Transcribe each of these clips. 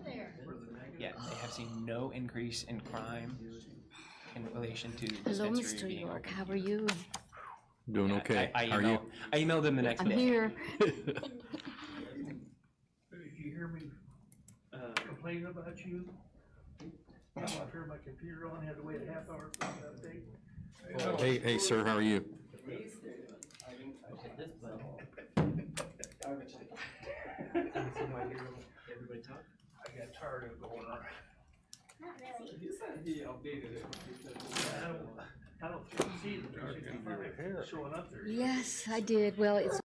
Yeah, they have seen no increase in crime in relation to Hello, dispensary Mr. being York. open. How are you? Doing Yeah, okay. I How are you? emailed them the next I'm day. here. Did you hear me complaining about you? I turned my computer on, had to wait a half hour for the update. Hey, sir, how are you? Everybody talk? I got tired of going around. He said he updated it. I don't see the 365 showing up there. Yes, I did. Well, it's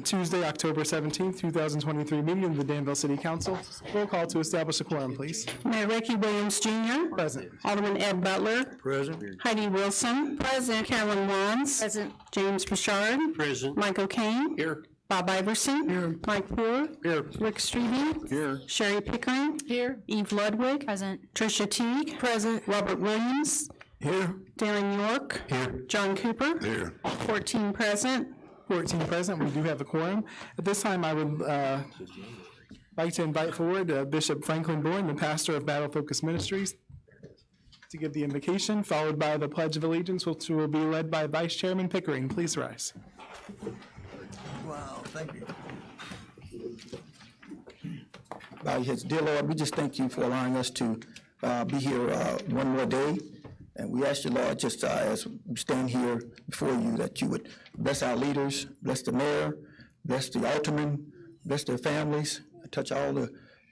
Tuesday, October 17th, 2023 meeting of the Danville City Council. Roll call to establish a quorum, please. Mayor Ricky Williams Jr. Present. Alderman Ed Butler. Present. Heidi Wilson. Present. Carolyn Wands. Present. James Bouchard. Present. Michael Kane. Here. Bob Iverson. Here. Mike Poor. Here. Rick Strebe. Here. Sherry Pickering. Here. Eve Ludwig. Present. Tricia Teague. Present. Robert Williams. Here. Darren York. Here. John Cooper. Here. 14 present. 14 present, we do have a quorum. At this time, I would like to invite forward Bishop Franklin Bourne, the pastor of Battle Focus Ministries, to give the invocation, followed by the Pledge of Allegiance, which will be led by Vice Chairman Pickering. Please rise. Wow, thank you. Bow your heads. Dear Lord, we just thank you for allowing us to be here one more day. And we ask you, Lord, just as we stand here before you, that you would bless our leaders, bless the mayor, bless the aldermen, bless their families, touch all the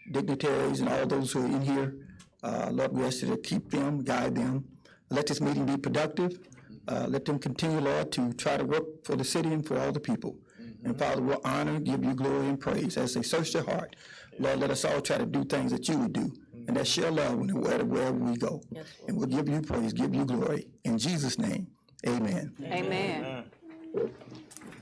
dignitaries and all those who are in here. Lord, we ask you to keep them, guide them. Let this meeting be productive. Let them continue, Lord, to try to work for the city and for all the people. And Father, we'll honor, give you glory and praise as they search their heart. Lord, let us all try to do things that you would do, and that share love wherever we go. Yes, and we'll give you praise, give you glory. In Jesus' name, amen. Amen.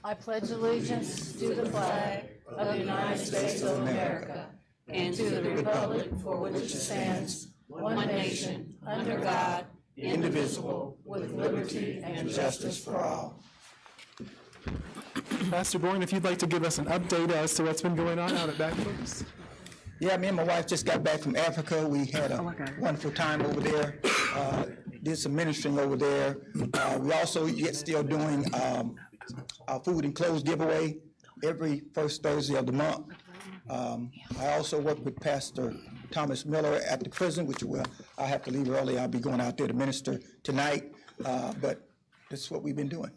I pledge allegiance to the flag of the United States of America and to the republic for which it stands, one nation, under God, indivisible, with liberty and justice for all. Pastor Bourne, if you'd like to give us an update as to what's been going on out at Battle Focus. Yeah, me and my wife just got back from Africa. We had a wonderful time over there. Did some ministering over there. We also yet still doing our food and clothes giveaway every first Thursday of the month. I also work with Pastor Thomas Miller at the prison, which I have to leave early. I'll be going out there to minister tonight. But this is what we've been doing.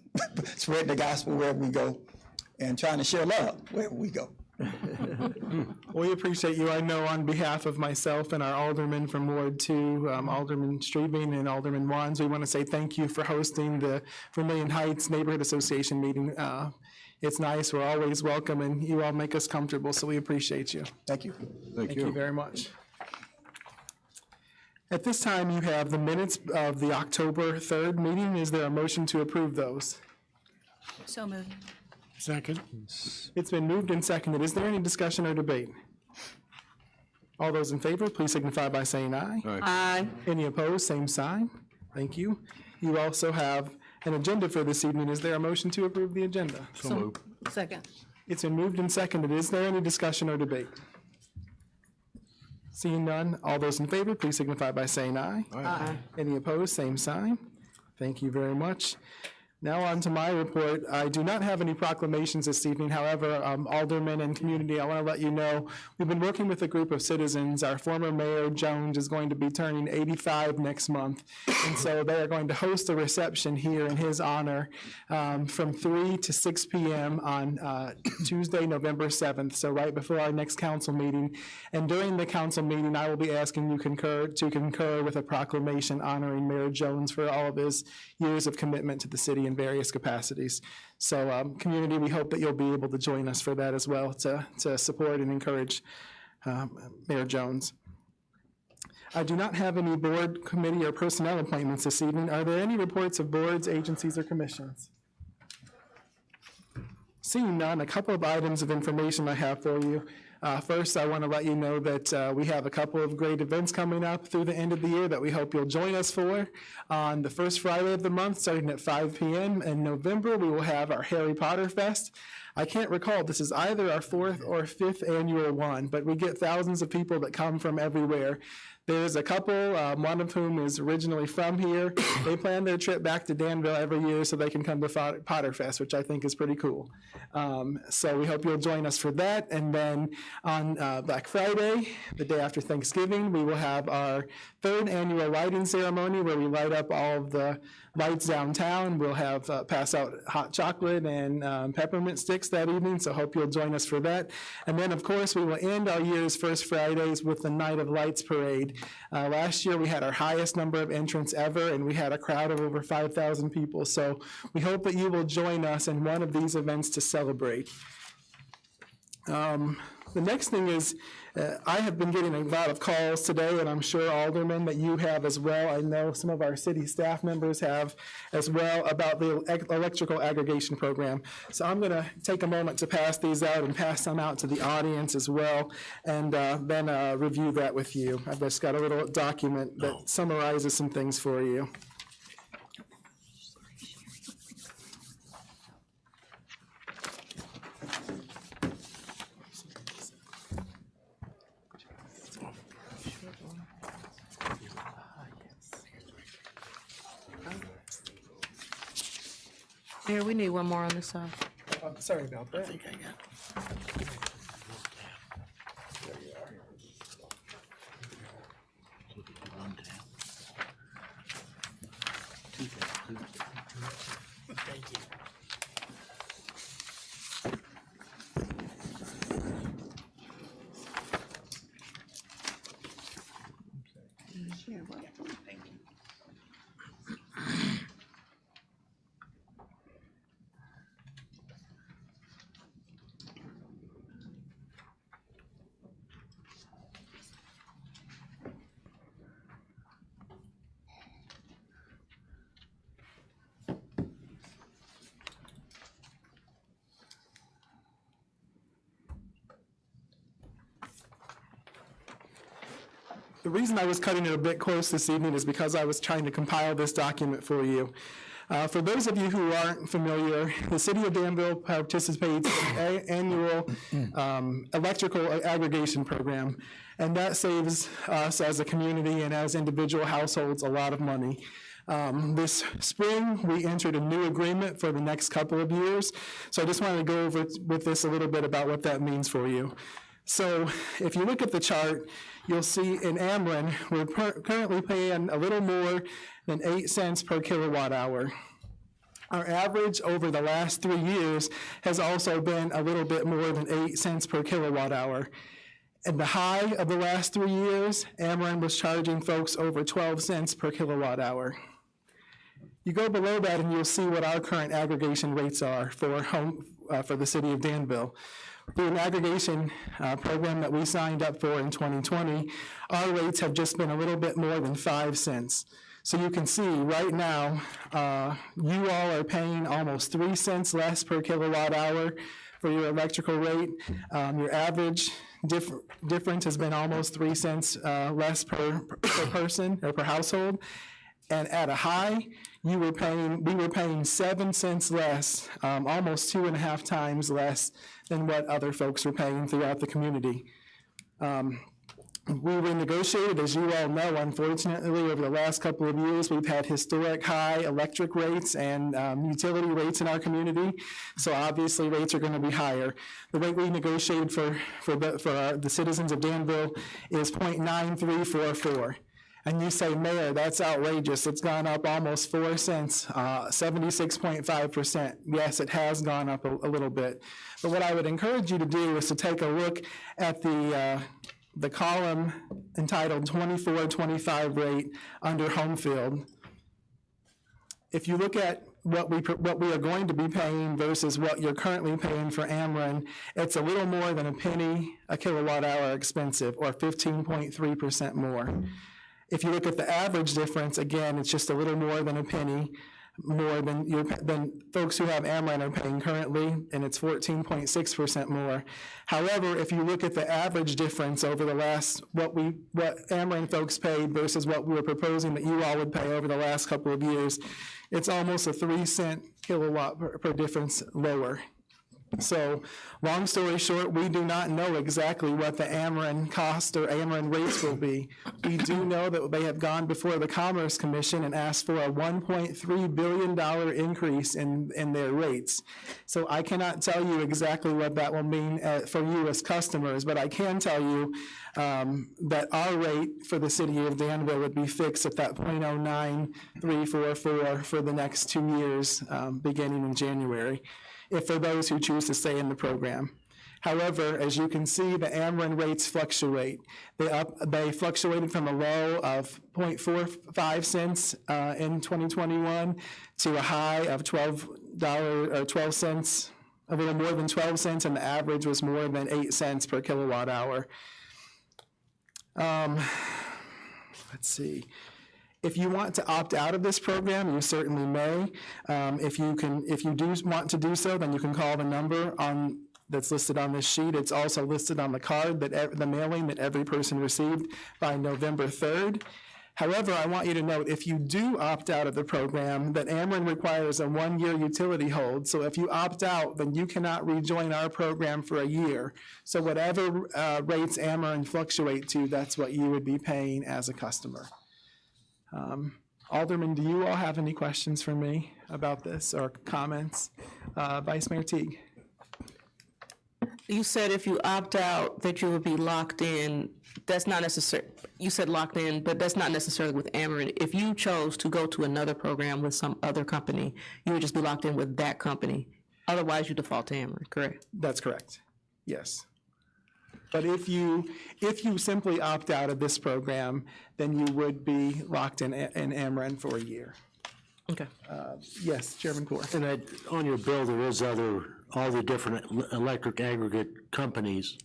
Spreading the gospel wherever we go and trying to share love wherever we go. We appreciate you. I know on behalf of myself and our aldermen from Ward 2, Alderman Strebe and Alderman Wands, we want to say thank you for hosting the Vermilion Heights Neighborhood Association meeting. It's nice. We're always welcome, and you all make us comfortable, so we appreciate you. Thank you. Thank you very much. At this time, you have the minutes of the October 3rd meeting. Is there a motion to approve those? So moved. Second. It's been moved and seconded. Is there any discussion or debate? All those in favor, please signify by saying aye. Aye. Any opposed, same sign. Thank you. You also have an agenda for this evening. Is there a motion to approve the agenda? So moved. Second. It's been moved and seconded. Is there any discussion or debate? Seeing none, all those in favor, please signify by saying aye. Aye. Any opposed, same sign. Thank you very much. Now on to my report. I do not have any proclamations this evening. However, aldermen and community, I want to let you know, we've been working with a group of citizens. Our former mayor, Jones, is going to be turning 85 next month. And so they are going to host a reception here in his honor from 3 to 6 p.m. on Tuesday, November 7th, so right before our next council meeting. And during the council meeting, I will be asking you to concur with a proclamation honoring Mayor Jones for all of his years of commitment to the city in various capacities. So community, we hope that you'll be able to join us for that as well to support and encourage Mayor Jones. I do not have any board, committee, or personnel appointments this evening. Are there any reports of boards, agencies, or commissions? Seeing none, a couple of items of information I have for you. First, I want to let you know that we have a couple of great events coming up through the end of the year that we hope you'll join us for. On the first Friday of the month, starting at 5 p.m. in November, we will have our Harry Potter Fest. I can't recall, this is either our 4th or 5th annual one, but we get thousands of people that come from everywhere. There's a couple, one of whom is originally from here. They plan their trip back to Danville every year so they can come to Potter Fest, which I think is pretty cool. So we hope you'll join us for that. And then on Black Friday, the day after Thanksgiving, we will have our 3rd annual lighting ceremony where we light up all of the lights downtown. We'll have pass out hot chocolate and peppermint sticks that evening, so hope you'll join us for that. And then, of course, we will end our year's First Fridays with the Night of Lights Parade. Last year, we had our highest number of entrants ever, and we had a crowd of over 5,000 people. So we hope that you will join us in one of these events to celebrate. The next thing is, I have been getting a lot of calls today, and I'm sure aldermen that you have as well. I know some of our city staff members have as well about the electrical aggregation program. So I'm going to take a moment to pass these out and pass them out to the audience as well, and then review that with you. I've just got a little document that summarizes some things for you. Mayor, we need one more on this side. Sorry about that. The reason I was cutting it a bit close this evening is because I was trying to compile this document for you. For those of you who aren't familiar, the City of Danville participates in an annual electrical aggregation program, and that saves us as a community and as individual households a lot of money. This spring, we entered a new agreement for the next couple of years, so I just wanted to go over with this a little bit about what that means for you. So if you look at the chart, you'll see in Ameren, we're currently paying a little more than 8 cents per kilowatt hour. Our average over the last 3 years has also been a little bit more than 8 cents per kilowatt hour. At the high of the last 3 years, Ameren was charging folks over 12 cents per kilowatt hour. You go below that and you'll see what our current aggregation rates are for the City of Danville. Through an aggregation program that we signed up for in 2020, our rates have just been a little bit more than 5 cents. So you can see right now, you all are paying almost 3 cents less per kilowatt hour for your electrical rate. Your average difference has been almost 3 cents less per person or per household. And at a high, we were paying 7 cents less, almost 2.5 times less than what other folks were paying throughout the community. We renegotiated, as you all know, unfortunately, over the last couple of years, we've had historic high electric rates and utility rates in our community, so obviously rates are going to be higher. The rate we negotiated for the citizens of Danville is 0.9344. And you say, Mayor, that's outrageous. It's gone up almost 4 cents, 76.5%. Yes, it has gone up a little bit. But what I would encourage you to do is to take a look at the column entitled 2425 rate under home field. If you look at what we are going to be paying versus what you're currently paying for Ameren, it's a little more than a penny a kilowatt hour expensive, or 15.3% more. If you look at the average difference, again, it's just a little more than a penny more than folks who have Ameren are paying currently, and it's 14.6% more. However, if you look at the average difference over the last, what Ameren folks paid versus what we were proposing that you all would pay over the last couple of years, it's almost a 3 cent kilowatt per difference lower. So, long story short, we do not know exactly what the Ameren cost or Ameren rates will be. We do know that they have gone before the Commerce Commission and asked for a $1.3 billion increase in their rates. So I cannot tell you exactly what that will mean for you as customers, but I can tell you that our rate for the City of Danville would be fixed at that 0.09344 for the next 2 years, beginning in January, if for those who choose to stay in the program. However, as you can see, the Ameren rates fluctuate. They fluctuated from a low of 0.45 cents in 2021 to a high of $12 or 12 cents, a little more than 12 cents, and the average was more than 8 cents per kilowatt hour. Let's see. If you want to opt out of this program, you certainly may. If you do want to do so, then you can call the number that's listed on this sheet. It's also listed on the card, the mailing that every person received by November 3rd. However, I want you to note, if you do opt out of the program, that Ameren requires a 1-year utility hold. So if you opt out, then you cannot rejoin our program for a year. So whatever rates Ameren fluctuate to, that's what you would be paying as a customer. Alderman, do you all have any questions for me about this or comments? Vice Mayor Teague. You said if you opt out that you would be locked in. That's not necessary. You said locked in, but that's not necessarily with Ameren. If you chose to go to another program with some other company, you would just be locked in with that company. Otherwise, you default to Ameren, correct? That's correct. Yes. But if you simply opt out of this program, then you would be locked in Ameren for a year. Okay. Yes, Chairman Core. And on your bill, there is all the different electric aggregate companies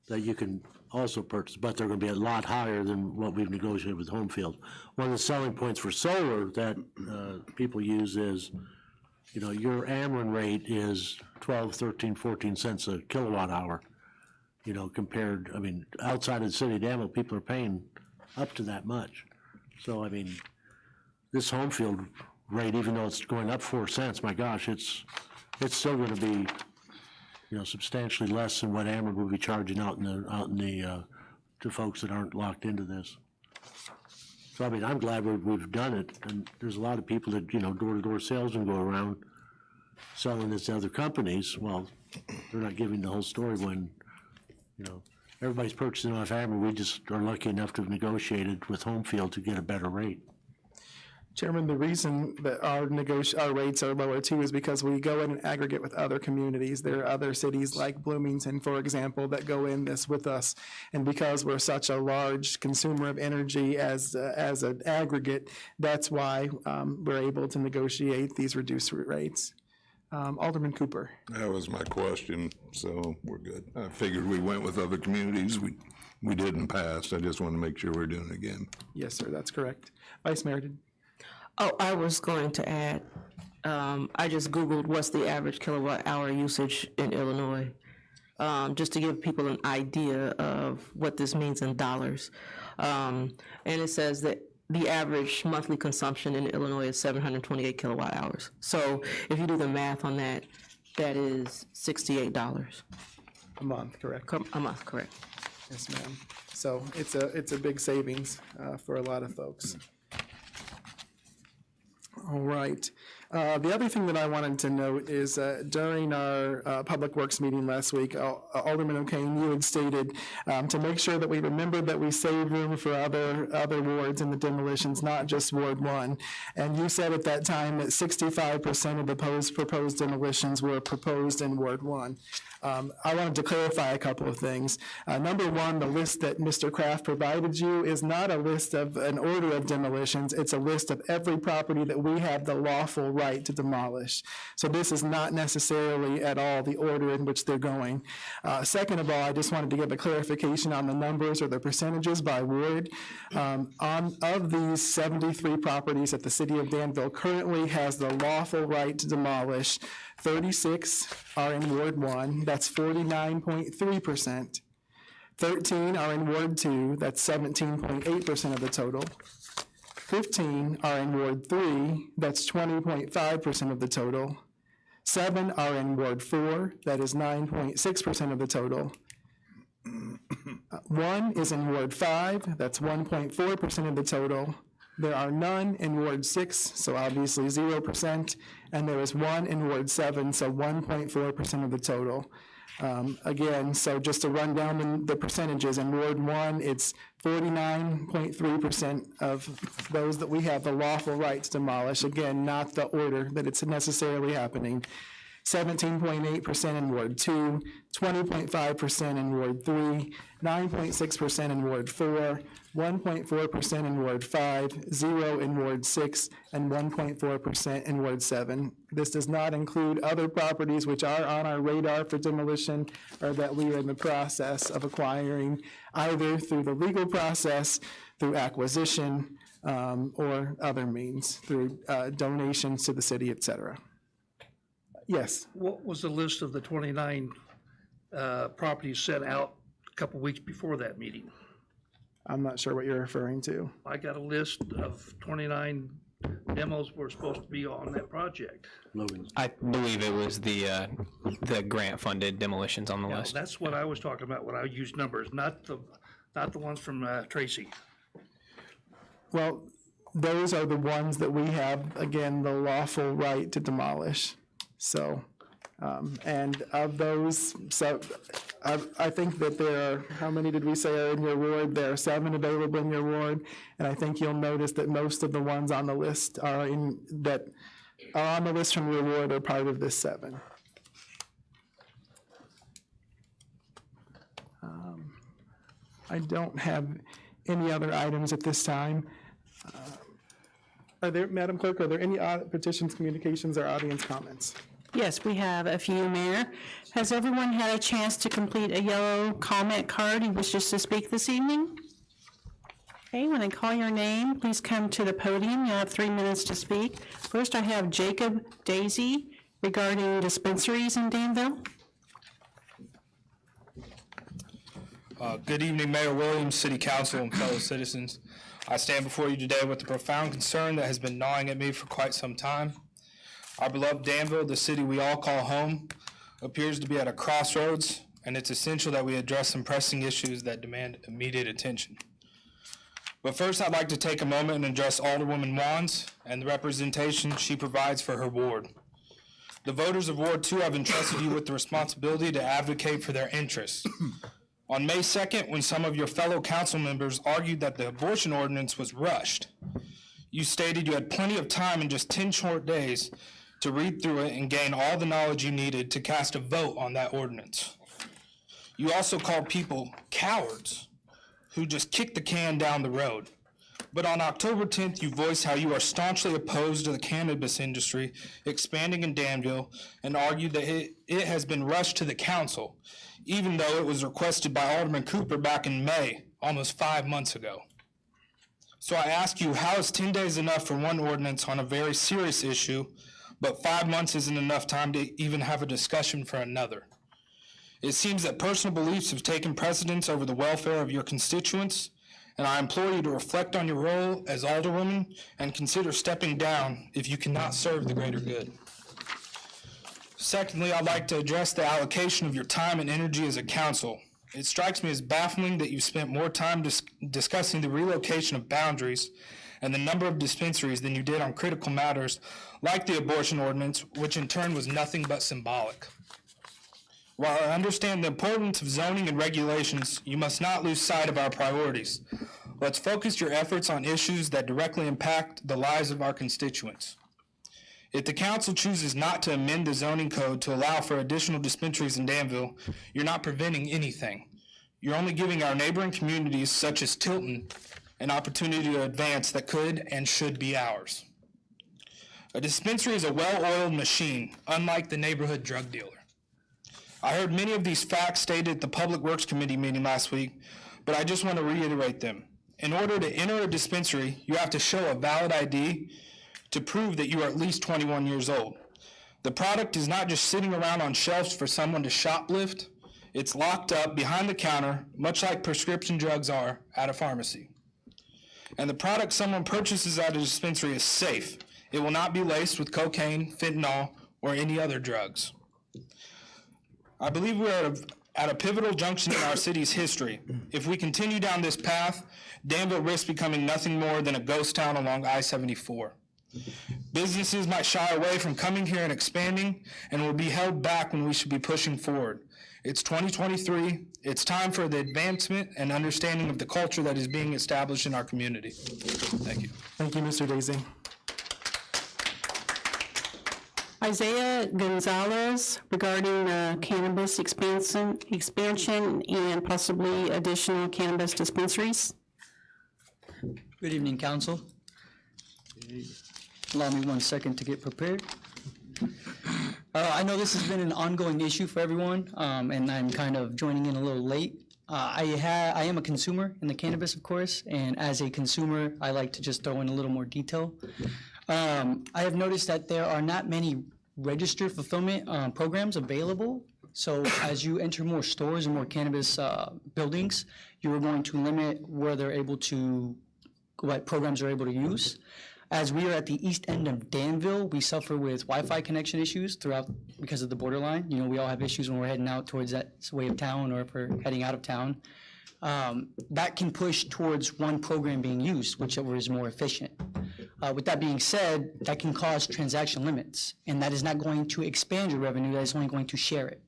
that you can also purchase, but they're going to be a lot higher than what we've negotiated with Homefield. One of the selling points for solar that people use is, your Ameren rate is 12, 13, 14 cents a kilowatt hour. Compared, outside of the city of Danville, people are paying up to that much. So, this Homefield rate, even though it's going up 4 cents, my gosh, it's still going to be, substantially less than what Ameren will be charging out in the to folks that aren't locked into this. So, I'm glad we've done it, and there's a lot of people that, door-to-door salesmen go around selling this to other companies. Well, they're not giving the whole story when, everybody's purchasing off Ameren. We just are lucky enough to have negotiated with Homefield to get a better rate. Chairman, the reason that our rates are lower too is because we go in and aggregate with other communities. There are other cities like Bloomington, for example, that go in this with us. And because we're such a large consumer of energy as an aggregate, that's why we're able to negotiate these reduced rates. Alderman Cooper. That was my question, so we're good. I figured we went with other communities. We did in the past. I just want to make sure we're doing it again. Yes, sir, that's correct. Vice Mayor. Oh, I was going to add, I just Googled what's the average kilowatt hour usage in Illinois, just to give people an idea of what this means in dollars. And it says that the average monthly consumption in Illinois is 728 kilowatt hours. So if you do the math on that, that is $68. A month, correct? A month, correct. Yes, ma'am. So it's a big savings for a lot of folks. All right. The other thing that I wanted to note is during our Public Works meeting last week, Alderman O'Kane, you had stated to make sure that we remember that we save room for other wards in the demolitions, not just Ward 1. And you said at that time that 65% of the proposed demolitions were proposed in Ward 1. I wanted to clarify a couple of things. Number one, the list that Mr. Kraft provided you is not a list of an order of demolitions. It's a list of every property that we have the lawful right to demolish. So this is not necessarily at all the order in which they're going. Second of all, I just wanted to give a clarification on the numbers or the percentages by ward. Of these 73 properties that the city of Danville currently has the lawful right to demolish, 36 are in Ward 1, that's 49.3%. 13 are in Ward 2, that's 17.8% of the total. 15 are in Ward 3, that's 20.5% of the total. 7 are in Ward 4, that is 9.6% of the total. 1 is in Ward 5, that's 1.4% of the total. There are none in Ward 6, so obviously 0%, and there is 1 in Ward 7, so 1.4% of the total. Again, so just to run down the percentages, in Ward 1, it's 49.3% of those that we have the lawful right to demolish. Again, not the order that it's necessarily happening. 17.8% in Ward 2, 20.5% in Ward 3, 9.6% in Ward 4, 1.4% in Ward 5, 0 in Ward 6, and 1.4% in Ward 7. This does not include other properties which are on our radar for demolition or that we are in the process of acquiring, either through the legal process, through acquisition, or other means, through donations to the city, et cetera. Yes. What was the list of the 29 properties sent out a couple weeks before that meeting? I'm not sure what you're referring to. I got a list of 29 demos were supposed to be on that project. I believe it was the grant-funded demolitions on the Now, list. that's what I was talking about when I used numbers, not the ones from Tracy. Well, those are the ones that we have, again, the lawful right to demolish. So, and of those, so I think that there are, how many did we say are in your ward? There are 7 available in your ward. And I think you'll notice that most of the ones on the list are on the list from your ward are part of this 7. I don't have any other items at this time. Are there, Madam Clerk, are there any petitions, communications, or audience comments? Yes, we have a few, Mayor. Has everyone had a chance to complete a yellow comment card who wishes to speak this evening? Okay, when I call your name, please come to the podium. You have 3 minutes to speak. First, I have Jacob Daisy regarding dispensaries in Danville. Good evening, Mayor Williams, City Council, and fellow citizens. I stand before you today with a profound concern that has been gnawing at me for quite some time. Our beloved Danville, the city we all call home, appears to be at a crossroads, and it's essential that we address some pressing issues that demand immediate attention. But first, I'd like to take a moment and address Alderwoman Wands and the representation she provides for her ward. The voters of Ward 2 have entrusted you with the responsibility to advocate for their interests. On May 2nd, when some of your fellow council members argued that the abortion ordinance was rushed, you stated you had plenty of time in just 10 short days to read through it and gain all the knowledge you needed to cast a vote on that ordinance. You also called people cowards who just kicked the can down the road. But on October 10th, you voiced how you are staunchly opposed to the cannabis industry expanding in Danville and argued that it has been rushed to the council, even though it was requested by Alderman Cooper back in May, almost 5 months ago. So I ask you, how is 10 days enough for one ordinance on a very serious issue, but 5 months isn't enough time to even have a discussion for another? It seems that personal beliefs have taken precedence over the welfare of your constituents, and I implore you to reflect on your role as Alderwoman and consider stepping down if you cannot serve the greater good. Secondly, I'd like to address the allocation of your time and energy as a council. It strikes me as baffling that you spent more time discussing the relocation of boundaries and the number of dispensaries than you did on critical matters like the abortion ordinance, which in turn was nothing but symbolic. While I understand the importance of zoning and regulations, you must not lose sight of our priorities. Let's focus your efforts on issues that directly impact the lives of our constituents. If the council chooses not to amend the zoning code to allow for additional dispensaries in Danville, you're not preventing anything. You're only giving our neighboring communities, such as Tilton, an opportunity to advance that could and should be ours. A dispensary is a well-oiled machine, unlike the neighborhood drug dealer. I heard many of these facts stated at the Public Works Committee meeting last week, but I just want to reiterate them. In order to enter a dispensary, you have to show a valid ID to prove that you are at least 21 years old. The product is not just sitting around on shelves for someone to shoplift. It's locked up behind the counter, much like prescription drugs are at a pharmacy. And the product someone purchases at a dispensary is safe. It will not be laced with cocaine, fentanyl, or any other drugs. I believe we are at a pivotal junction in our city's history. If we continue down this path, Danville risks becoming nothing more than a ghost town along I-74. Businesses might shy away from coming here and expanding and will be held back when we should be pushing forward. It's 2023. It's time for the advancement and understanding of the culture that is being established in our community. Thank you. Thank you, Mr. Daisy. I Isaiah Gonzalez regarding cannabis expansion and possibly additional cannabis dispensaries. Good evening, council. Allow me 1 second to get prepared. I know this has been an ongoing issue for everyone, and I'm kind of joining in a little late. I am a consumer in the cannabis, of course, and as a consumer, I like to just throw in a little more detail. I have noticed that there are not many registered fulfillment programs available. So as you enter more stores and more cannabis buildings, you are going to limit where they're able to, what programs are able to use. As we are at the east end of Danville, we suffer with Wi-Fi connection issues throughout because of the borderline. You know, we all have issues when we're heading out towards that way of town or if we're heading out of town. That can push towards one program being used, whichever is more efficient. With that being said, that can cause transaction limits, and that is not going to expand your revenue, that is only going to share it.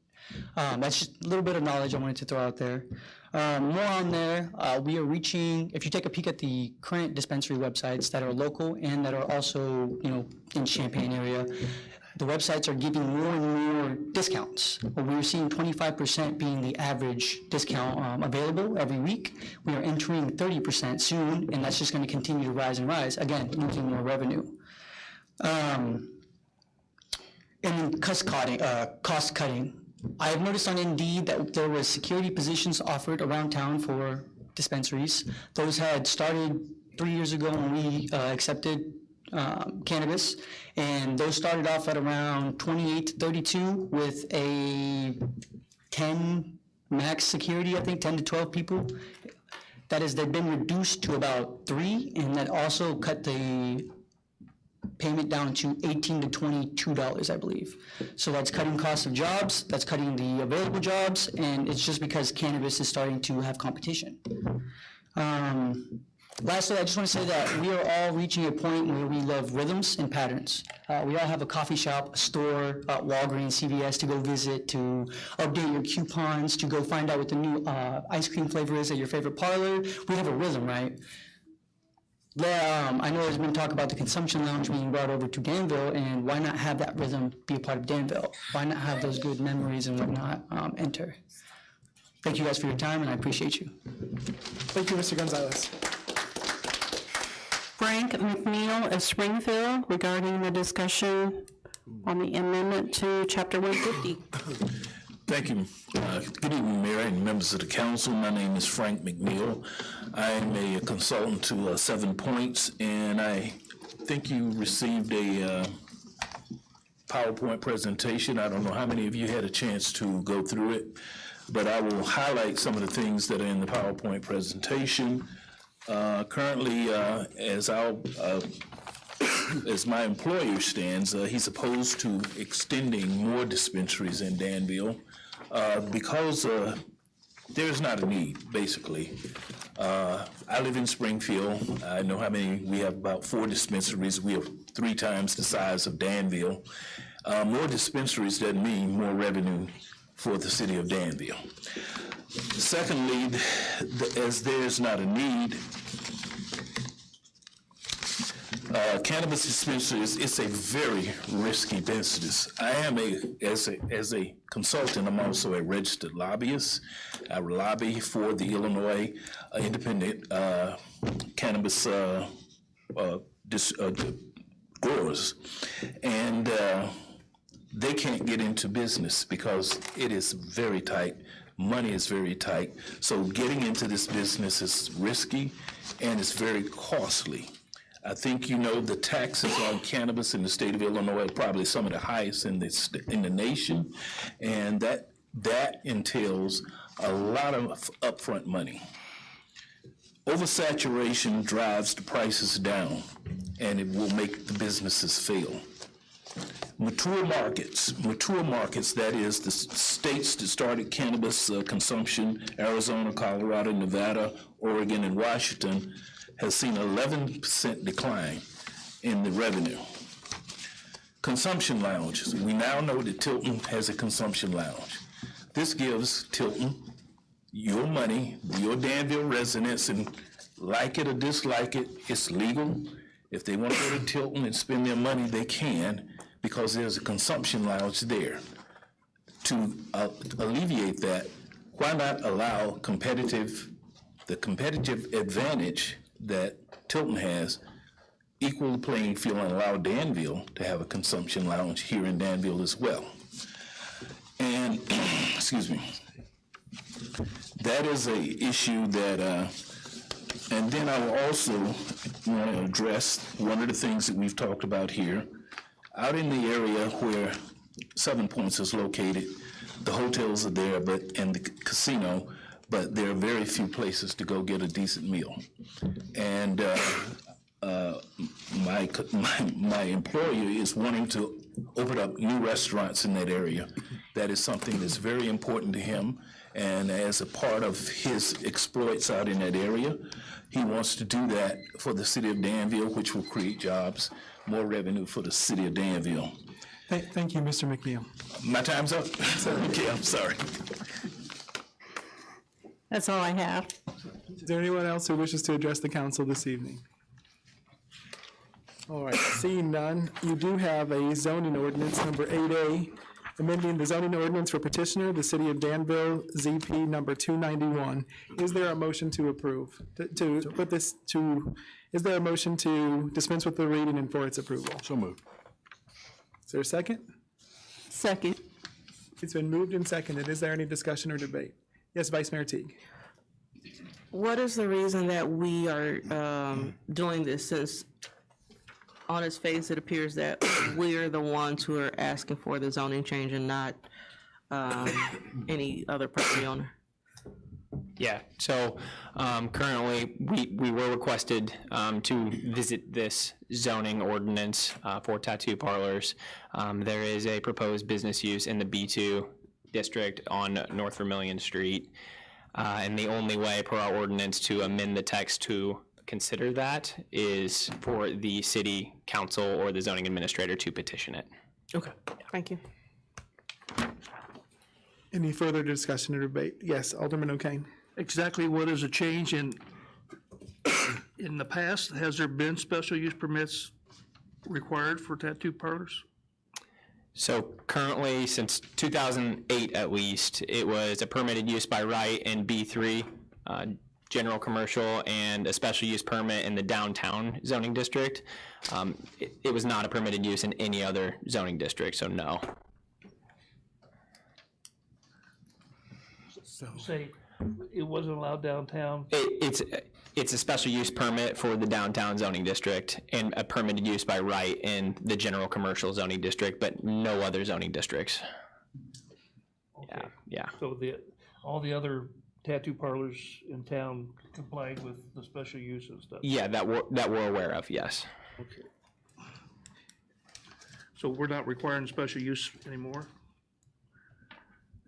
That's just a little bit of knowledge I wanted to throw out there. More on there, we are reaching, if you take a peek at the current dispensary websites that are local and that are also, you know, in Champaign area, the websites are giving more and more discounts. We're seeing 25% being the average discount available every week. We are entering 30% soon, and that's just going to continue to rise and rise, again, losing more revenue. And then cost cutting. I have noticed on Indeed that there was security positions offered around town for dispensaries. Those had started 3 years ago when we accepted cannabis, and those started off at around 28 to 32 with a 10 max security, I think 10 to 12 people. That is, they've been reduced to about 3, and that also cut the payment down to $18 to $22, I believe. So that's cutting cost of jobs, that's cutting the available jobs, and it's just because cannabis is starting to have competition. Lastly, I just want to say that we are all reaching a point where we love rhythms and patterns. We all have a coffee shop, a store, Walgreens, CVS to go visit, to update your coupons, to go find out what the new ice cream flavor is at your favorite parlor. We have a rhythm, right? I know there's been talk about the consumption lounge being brought over to Danville, and why not have that rhythm be a part of Danville? Why not have those good memories and whatnot enter? Thank you guys for your time, and I appreciate you. Thank you, Mr. Gonzalez. Frank McNeil of Springfield regarding the discussion on the amendment to Chapter 150. Thank you. Good evening, Mayor and members of the council. My name is Frank McNeil. I am a consultant to 7 Points, and I think you received a PowerPoint presentation. I don't know how many of you had a chance to go through it, but I will highlight some of the things that are in the PowerPoint presentation. Currently, as my employer stands, he's opposed to extending more dispensaries in Danville because there's not a need, basically. I live in Springfield. I know how many, we have about 4 dispensaries. We have 3 times the size of Danville. More dispensaries doesn't mean more revenue for the city of Danville. Secondly, as there's not a need, cannabis dispensaries, it's a very risky business. I am as a consultant, I'm also a registered lobbyist. I lobby for the Illinois independent cannabis growers, and they can't get into business because it is very tight. Money is very tight. So getting into this business is risky and it's very costly. I think you know the taxes on cannabis in the state of Illinois are probably some of the highest in the nation, and that entails a lot of upfront money. Oversaturation drives the prices down, and it will make the businesses fail. Mature markets, that is the states that started cannabis consumption, Arizona, Colorado, Nevada, Oregon, and Washington, has seen 11% decline in the revenue. Consumption lounges. We now know that Tilton has a consumption lounge. This gives Tilton your money, your Danville residents, and like it or dislike it, it's legal. If they want to go to Tilton and spend their money, they can, because there's a consumption lounge there. To alleviate that, why not allow the competitive advantage that Tilton has, equal the playing field and allow Danville to have a consumption lounge here in Danville as well. And, excuse me, that is a issue that, and then I will also want to address one of the things that we've talked about here. Out in the area where Southern Points is located, the hotels are there, and the casino, but there are very few places to go get a decent meal. And my employer is wanting to open up new restaurants in that area. That is something that's very important to him, and as a part of his exploits out in that area, he wants to do that for the city of Danville, which will create jobs, more revenue for the city of Danville. Thank you, Mr. McNeil. My time's up? Okay, I'm sorry. That's all I have. Is there anyone else who wishes to address the council this evening? All right, seeing none, you do have a zoning ordinance, number 8A, amending the zoning ordinance for petitioner, the city of Danville, ZP number 291. Is there a motion to approve, is there a motion to dispense with the reading and for its approval? So moved. Is there a second? Second. It's been moved and seconded. Is there any discussion or debate? Yes, Vice Mayor Teague. What is the reason that we are doing this, since on its face it appears that we're the ones who are asking for the zoning change and not any other property owner? Yeah, so currently, we were requested to visit this zoning ordinance for tattoo parlors. There is a proposed business use in the B2 district on North Vermillion Street. And the only way per our ordinance to amend the text to consider that is for the city council or the zoning administrator to petition it. Okay, thank you. Any further discussion or debate? Yes, Alderman O'Kane. Exactly what is a change in the past? Has there been special use permits required for tattoo parlors? So currently, since 2008 at least, it was a permitted use by right in B3, general commercial, and a special use permit in the downtown zoning district. It was not a permitted use in any other zoning district, so no. Say, it wasn't allowed downtown? It's a special use permit for the downtown zoning district and a permitted use by right in the general commercial zoning district, but no other zoning districicts. Okay. Yeah. So all the other tattoo parlors in town complied with the special use and stuff? Yeah, that we're aware of, yes. Okay. So we're not requiring special use anymore?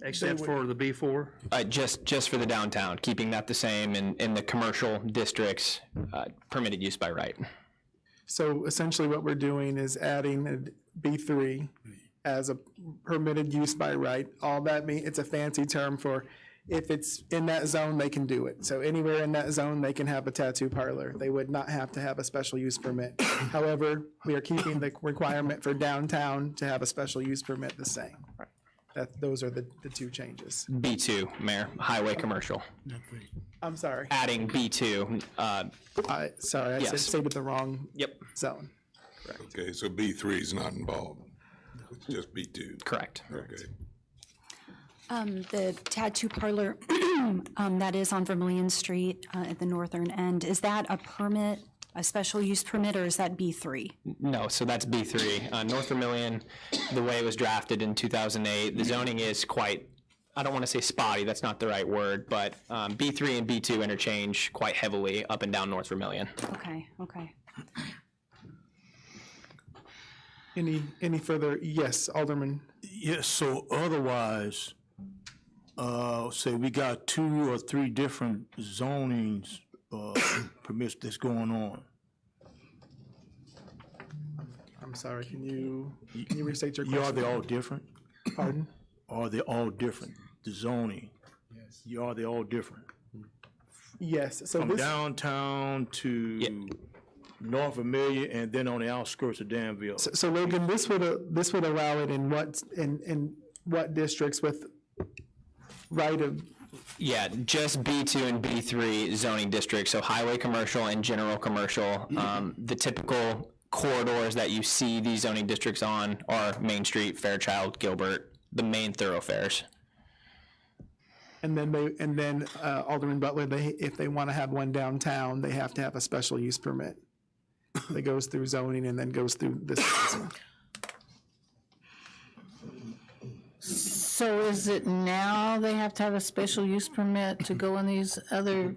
Except for the B4? Just for the downtown, keeping that the same in the commercial districts, permitted use by right. So essentially what we're doing is adding a B3 as a permitted use by right. All that means, it's a fancy term for if it's in that zone, they can do it. So anywhere in that zone, they can have a tattoo parlor. They would not have to have a special use permit. However, we are keeping the requirement for downtown to have a special use permit the same. Those are the two changes. B2, Mayor, highway commercial. I'm sorry. Adding B2. Sorry, I Yes. stated the wrong Yep. zone. Okay, so B3 is not involved. It's just B2. Correct. Okay. The tattoo parlor that is on Vermillion Street at the northern end, is that a permit, a special use permit, or is that B3? No, so that's B3. North Vermillion, the way it was drafted in 2008, the zoning is quite, I don't want to say spotty, that's not the right word, but B3 and B2 interchange quite heavily up and down North Vermillion. Okay, okay. Any further? Yes, Alderman. Yes, so otherwise, say we got 2 or 3 different zonings, permits that's going on. I'm sorry, can you restate your Are question? they all different? Pardon? Are they all different? The zoning? Yes. Are they all different? Yes, so From this, downtown to north of Amelia and then on the outskirts of Danville. So Logan, this would allow it in what districts with right of, Yeah, just B2 and B3 zoning districts, so highway commercial and general commercial. The typical corridors that you see these zoning districts on are Main Street, Fairchild, Gilbert, the main thoroughfares. and then Alderman Butler, if they want to have one downtown, they have to have a special use permit that goes through zoning and then goes through this council. So is it now they have to have a special use permit to go in these other,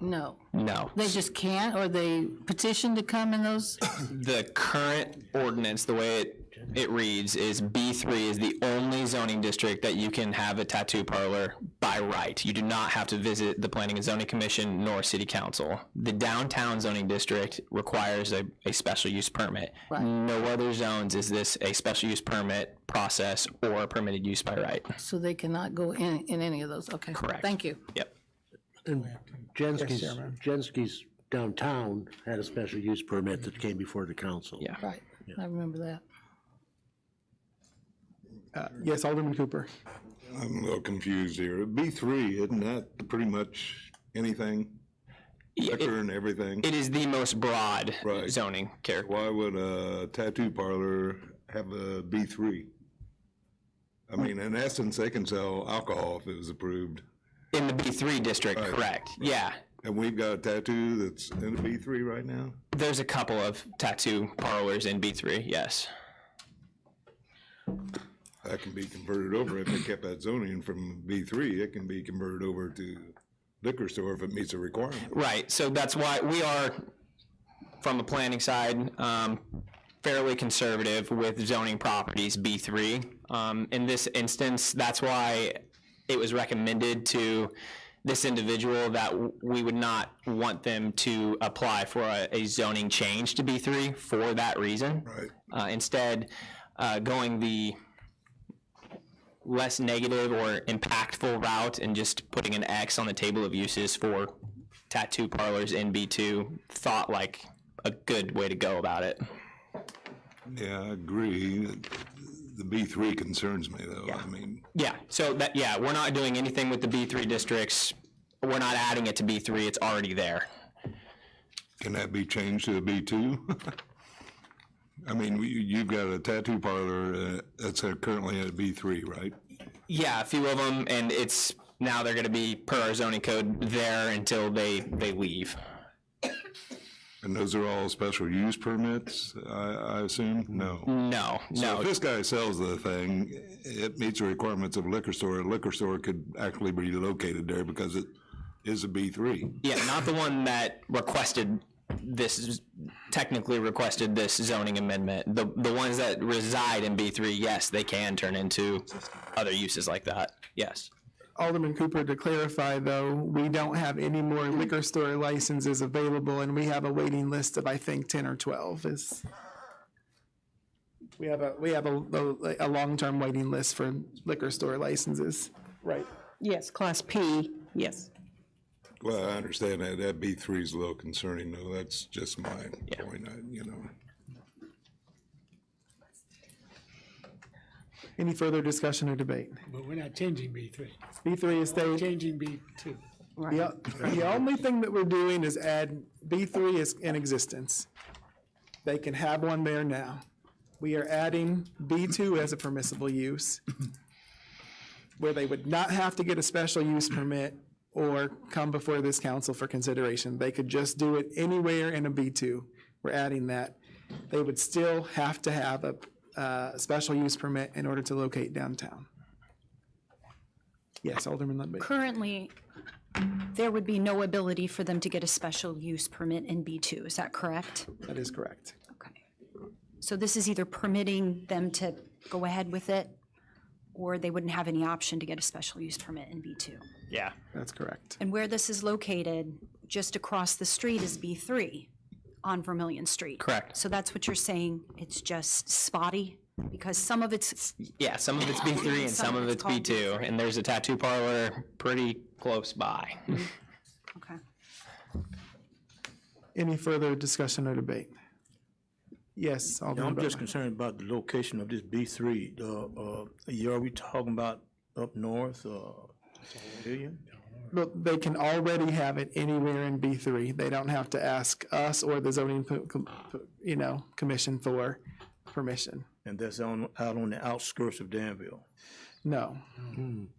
no? No. They just can't, or they petition to come in those? The current ordinance, the way it reads, is B3 is the only zoning district that you can have a tattoo parlor by right. You do not have to visit the Planning and Zoning Commission nor City Council. The downtown zoning district requires a special use permit. Right. No other zones is this a special use permit process or a permitted use by right. So they cannot go in any of those, okay. Correct. Thank you. Yep. And Jensky's, Chairman. Jensky's downtown had a special use permit that came before the council. Yeah. Right, I remember that. Yes, Alderman Cooper. I'm a little confused here. B3, isn't that pretty much anything? Liquor and everything? It is the most broad Right. zoning character. Why would a tattoo parlor have a B3? I mean, in essence, they can sell alcohol if it was approved. In the B3 district, Right. correct, yeah. And we've got a tattoo that's in a B3 right now? There's a couple of tattoo parlors in B3, yes. That can be converted over if they kept that zoning from B3. It can be converted over to liquor store if it meets a requirement. Right, so that's why we are, from a planning side, fairly conservative with zoning properties B3. In this instance, that's why it was recommended to this individual that we would not want them to apply for a zoning change to B3 for that reason. Right. Instead, going the less negative or impactful route and just putting an X on the table of uses for tattoo parlors in B2 thought like a good way to go about it. Yeah, I agree. The B3 concerns me, though. I mean, Yeah, so that, yeah, we're not doing anything with the B3 districts. We're not adding it to B3, it's already there. can that be changed to a B2? I mean, you've got a tattoo parlor that's currently at a B3, right? Yeah, a few of them, and it's, now they're gonna be per our zoning code there until they leave. And those are all special use permits, I assume? No. No, So no. if this guy sells the thing, it meets the requirements of a liquor store. A liquor store could actually be located there because it is a B3. Yeah, not the one that requested this, technically requested this zoning amendment. The ones that reside in B3, yes, they can turn into other uses like that, yes. Alderman Cooper, to clarify though, we don't have any more liquor store licenses available and we have a waiting list of, I think, 10 or 12 is. We have a long-term waiting list for liquor store licenses, right? Yes, Class P, yes. Well, I understand that. That B3 is a little concerning, though. That's just my point, you know. Any further discussion or debate? But we're not changing B3. B3 is staying. Changing B2. The only thing that we're doing is add, B3 is in existence. They can have one there now. We are adding B2 as a permissible use, where they would not have to get a special use permit or come before this council for consideration. They could just do it anywhere in a B2. We're adding that. They would still have to have a special use permit in order to locate downtown. Yes, Alderman Ludwig. Currently, there would be no ability for them to get a special use permit in B2, is that correct? That is correct. Okay. So this is either permitting them to go ahead with it, or they wouldn't have any option to get a special use permit in B2. Yeah. That's correct. And where this is located, just across the street is B3 on Vermilion Street. Correct. So that's what you're saying, it's just spotty? Because some of it's, Yeah, some of it's B3 and some of it's called B2, and there's a tattoo parlor pretty close by. okay. Any further discussion or debate? Yes, Now, Alderman I'm just Butler. concerned about the location of this B3. Are we talking about up north, Million? Look, they can already have it anywhere in B3. They don't have to ask us or the zoning, commission for permission. And that's out on the outskirts of Danville? No.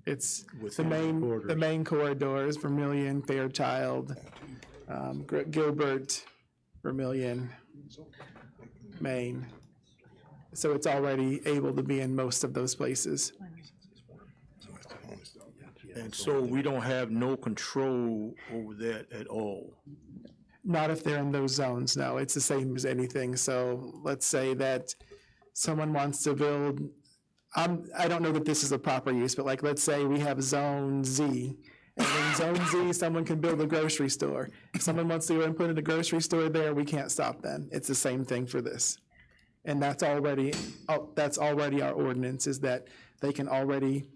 It's the Within the the main corridors, Vermillion, Fairchild, Gilbert, Vermillion, Maine. So it's already able to be in most of those places. And so we don't have no control over that at all? Not if they're in those zones, no. It's the same as anything. So let's say that someone wants to build, I don't know that this is a proper use, but like, let's say we have Zone Z. And in Zone Z, someone can build a grocery store. If someone wants to go and put in a grocery store there, we can't stop them. It's the same thing for this. And that's already our ordinance, is that they can already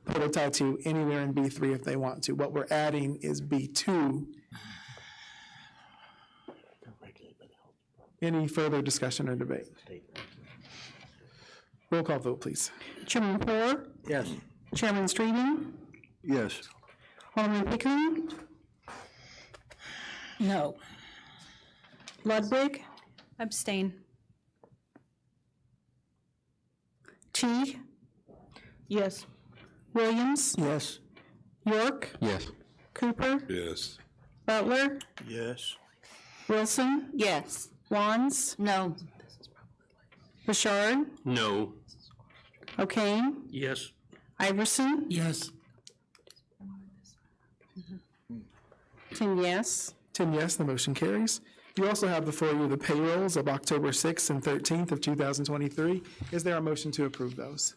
put a tattoo anywhere in B3 if they want to. What we're adding is B2. Any further discussion or debate? Roll call vote, please. Chairman Poor, Yes. Chairman Streeting, Yes. Alderman Pickering, No. Ludwig, Abstain. Teague, Yes. Williams, Yes. York, Yes. Cooper, Yes. Butler, Yes. Wilson, Yes. Wands, No. Bouchard, No. O'Kane, Yes. Iverson, Yes. 10 yes. 10 yes, the motion carries. You also have before you the payrolls of October 6th and 13th of 2023. Is there a motion to approve those?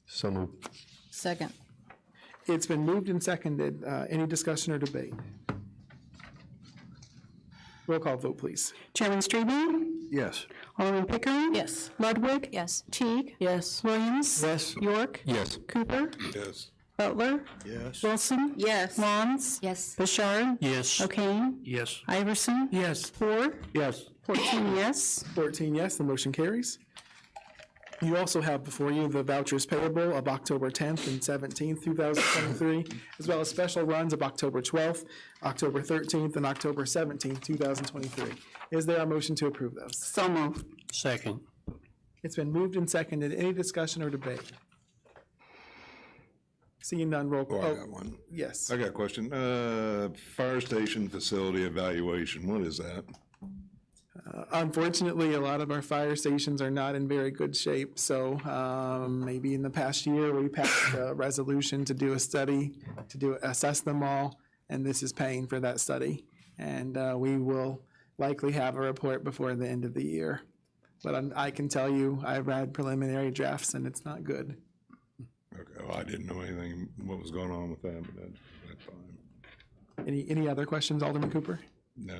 So moved. Second. It's been moved and seconded. Any discussion or debate? Roll call vote, please. Chairman Streeting, Yes. Alderman Pickering, Yes. Ludwig, Yes. Teague, Yes. Williams, Yes. York, Yes. Cooper, Yes. Butler, Yes. Wilson, Yes. Wands, Yes. Bouchard, Yes. O'Kane, Yes. Iverson, Yes. Poor, Yes. 14 yes. 14 yes, the motion carries. You also have before you the vouchers payable of October 10th and 17th, 2023, as well as special runs of October 12th, October 13th, and October 17th, 2023. Is there a motion to approve those? So moved. Second. It's been moved and seconded. Any discussion or debate? Seeing none, roll Oh, call. I got one. Yes. I got a question. Fire station facility evaluation, what is that? Unfortunately, a lot of our fire stations are not in very good shape, so maybe in the past year, we passed a resolution to do a study, assess them all, and this is paying for that study. And we will likely have a report before the end of the year. But I can tell you, I've read preliminary drafts, and it's not good. Okay, well, I didn't know anything, what was going on with that, but that's fine. Any other questions, Alderman Cooper? No.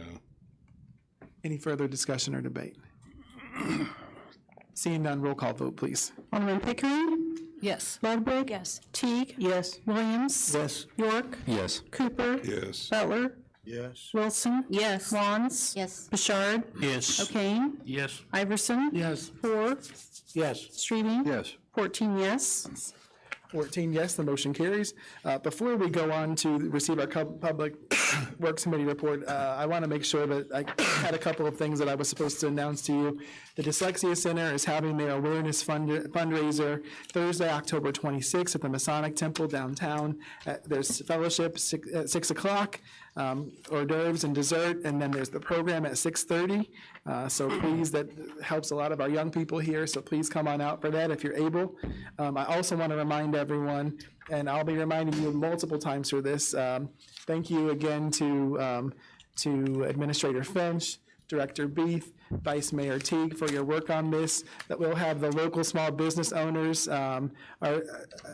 Any further discussion or debate? Seeing none, roll call vote, please. Alderman Pickering, Yes. Ludwig, Yes. Teague, Yes. Williams, Yes. York, Yes. Cooper, Yes. Butler, Yes. Wilson, Yes. Wands, Yes. Bouchard, Yes. O'Kane, Yes. Iverson, Yes. Poor, Yes. Streeting, Yes. 14 yes. 14 yes, the motion carries. Before we go on to receive our Public Works Committee report, I want to make sure that I had a couple of things that I was supposed to announce to you. The Dyslexia Center is having their awareness fundraiser Thursday, October 26th at the Masonic Temple downtown. There's fellowship at 6 o'clock, hors d'oeuvres and dessert, and then there's the program at 6:30. So please, that helps a lot of our young people here, so please come on out for that if you're able. I also want to remind everyone, and I'll be reminding you multiple times for this, thank you again to Administrator Finch, Director Beeth, Vice Mayor Teague for your work on this. That we'll have the local small business owners are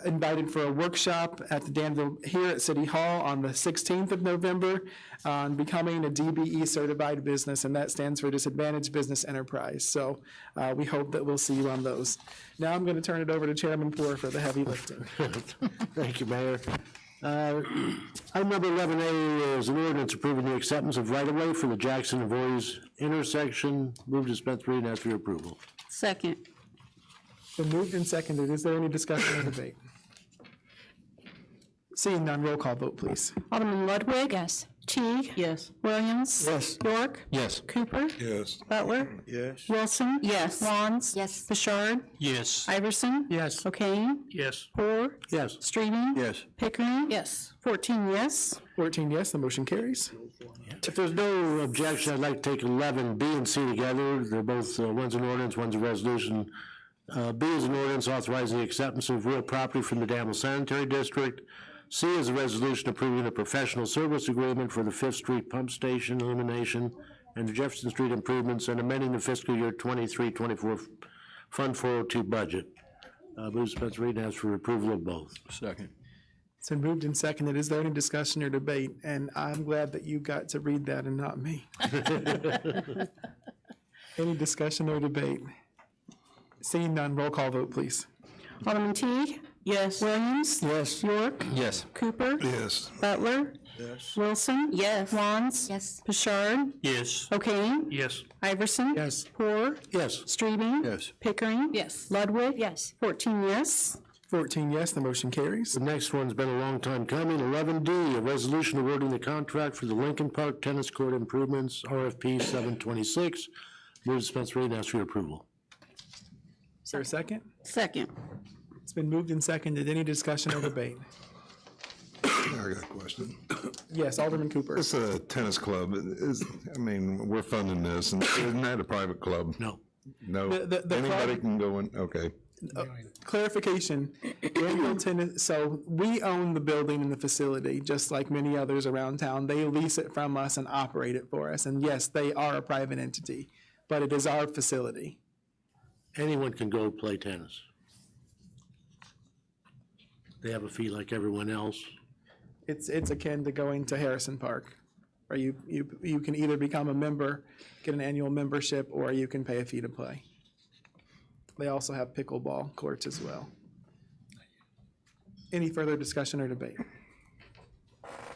invited for a workshop at the Danville here at City Hall on the 16th of November on becoming a DBE certified business, and that stands for Disadvantaged Business Enterprise. So we hope that we'll see you on those. Now I'm going to turn it over to Chairman Poor for the heavy lifting. Thank you, Mayor. Item number 11A is an ordinance approving the acceptance of right-of-way for the Jackson and Voorhees intersection. Move to dispense reading and ask for your approval. Second. Been moved and seconded. Is there any discussion or debate? Seeing none, roll call vote, please. Alderman Ludwig. Yes. Teague. Yes. Williams. Yes. York. Yes. Cooper. Yes. Butler. Yes. Wilson. Yes. Wands. Yes. Bouchard. Yes. Iverson. Yes. O'Kane. Yes. Poor. Yes. Streaming. Yes. Pickering. Yes. 14 yes. 14 yes, the motion carries. If there's no objection, I'd like to take 11B and C together. They're both, one's an ordinance, one's a resolution. B is an ordinance authorizing the acceptance of real property from the Danville Sanitary District. C is a resolution approving a professional service agreement for the Fifth Street Pump Station elimination and the Jefferson Street improvements and amending the fiscal year 23-24 Fund 402 budget. Move dispense reading and ask for approval of both. Second. It's been moved and seconded. Is there any discussion or debate? And I'm glad that you got to read that and not me. Any discussion or debate? Seeing none, roll call vote, please. Alderman Teague. Yes. Williams. Yes. York. Yes. Cooper. Yes. Butler. Yes. Wilson. Yes. Wands. Yes. Bouchard. Yes. O'Kane. Yes. Iverson. Yes. Poor. Yes. Streaming. Yes. Pickering. Yes. Ludwig. Yes. 14 yes. 14 yes, the motion carries. The next one's been a long time coming. 11D, a resolution awarding the contract for the Lincoln Park Tennis Court improvements, RFP 726. Move dispense reading and ask for your approval. Is there a second? Second. It's been moved and seconded. Any discussion or debate? I got a question. Yes, Alderman Cooper. It's a tennis club. I mean, we're funding this, and isn't that a private club? No. No. The Anybody club- can go in, okay. Clarification, Danville Tennis, so we own the building and the facility, just like many others around town. They lease it from us and operate it for us. And yes, they are a private entity, but it is our facility. Anyone can go play tennis. They have a fee like everyone else. It's akin to going to Harrison Park, where you can either become a member, get an annual membership, or you can pay a fee to play. They also have pickleball courts as well. Any further discussion or debate?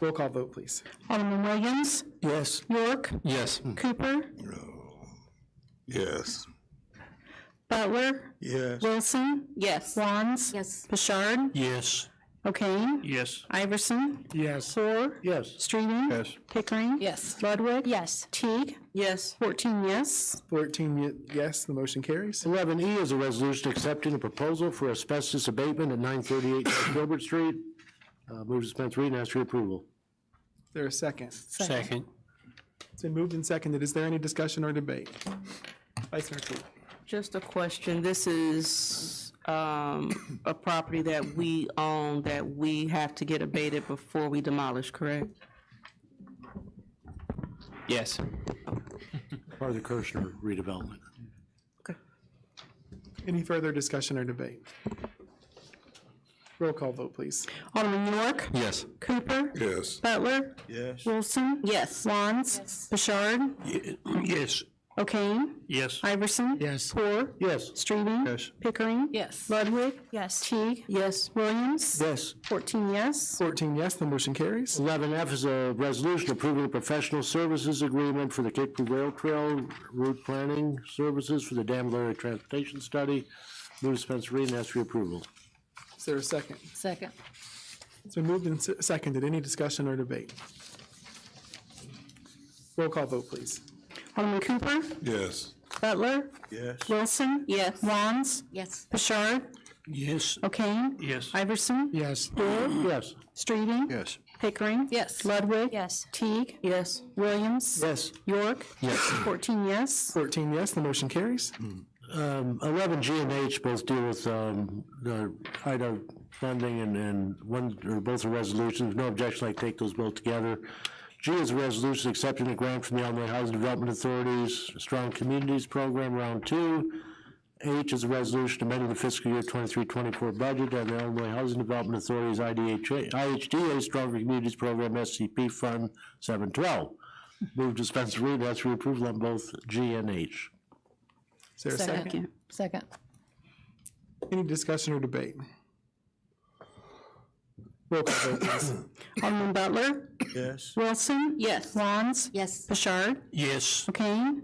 Roll call vote, please. Alderman Williams. Yes. York. Yes. Cooper. Yes. Butler. Yes. Wilson. Yes. Wands. Yes. Bouchard. Yes. O'Kane. Yes. Iverson. Yes. Poor. Yes. Streaming. Yes. Pickering. Yes. Ludwig. Yes. Teague. Yes. 14 yes. 14 yes, the motion carries. 11E is a resolution accepting a proposal for asbestos abatement at 938 North Gilbert Street. Move dispense reading and ask for your approval. Is there a second? Second. It's been moved and seconded. Is there any discussion or debate? Vice Mayor Teague. Just a question. This is a property that we own that we have to get abated before we demolish, correct? Yes. Part of the Kirshner redevelopment. Any further discussion or debate? Roll call vote, please. Alderman York. Yes. Cooper. Yes. Butler. Yes. Wilson. Yes. Wands. Bouchard. Yes. O'Kane. Yes. Iverson. Yes. Poor. Yes. Streaming. Yes. Pickering. Yes. Ludwig. Yes. Teague. Yes. Williams. Yes. 14 yes. 14 yes, the motion carries. 11F is a resolution approving a professional services agreement for the Kickapoo Rail Trail route planning services for the Danville Area Transportation Study. Move dispense reading and ask for your approval. Is there a second? Second. It's been moved and seconded. Any discussion or debate? Roll call vote, please. Alderman Cooper. Yes. Butler. Yes. Wilson. Yes. Wands. Yes. Bouchard. Yes. O'Kane. Yes. Iverson. Yes. Poor. Yes. Streaming. Yes. Pickering. Yes. Ludwig. Yes. Teague. Yes. Williams. Yes. York. Yes. 14 yes. 14 yes, the motion carries. 11G and H both deal with the IDA funding and one or both are resolutions. No objection, I take those both together. G is a resolution accepting a grant from the Illinois Housing Development Authority's Strong Communities Program, Round 2. H is a resolution amending the fiscal year 23-24 budget and the Illinois Housing Development Authority's IHDA Stronger Communities Program, SCP Fund 712. Move dispense reading, ask for approval on both G and H. Is there a second? Second. Any discussion or debate? Roll call vote, please. Alderman Butler? Yes. Wilson? Yes. Wands? Yes. Bouchard? Yes. McCain?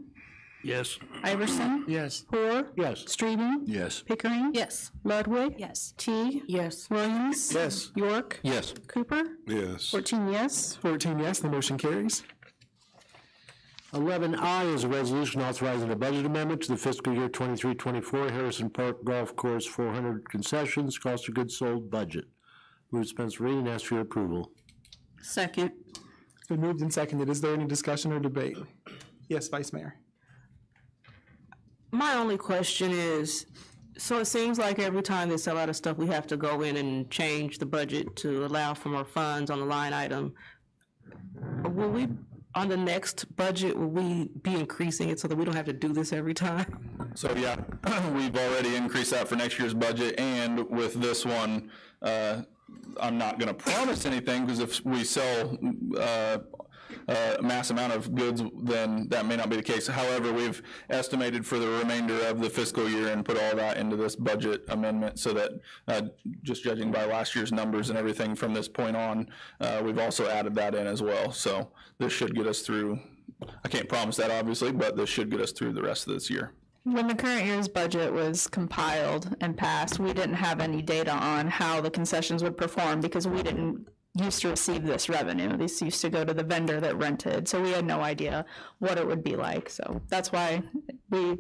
Yes. Iverson? Yes. Poor? Yes. Streben? Yes. Pickering? Yes. Ludwig? Yes. T? Yes. Williams? Yes. York? Yes. Cooper? Yes. 14 yes. 14 yes, the motion carries. 11I is a resolution authorizing a budget amendment to the fiscal year 23-24 Harrison Park Golf Course 400 concessions, cost of goods sold budget. Move to dispense with reading and ask for your approval. Second. It's been moved and seconded. Is there any discussion or debate? Yes, Vice Mayor. My only question is, so it seems like every time they sell out of stuff, we have to go in and change the budget to allow for more funds on the line item. Will we, on the next budget, will we be increasing it so that we don't have to do this every time? So yeah, we've already increased that for next year's budget, and with this one, I'm not gonna promise anything, because if we sell a mass amount of goods, then that may not be the case. However, we've estimated for the remainder of the fiscal year and put all that into this budget amendment, so that, just judging by last year's numbers and everything from this point on, we've also added that in as well. So this should get us through, I can't promise that obviously, but this should get us through the rest of this year. When the current year's budget was compiled and passed, we didn't have any data on how the concessions would perform because we didn't used to receive this revenue. These used to go to the vendor that rented, so we had no idea what it would be like. So that's why we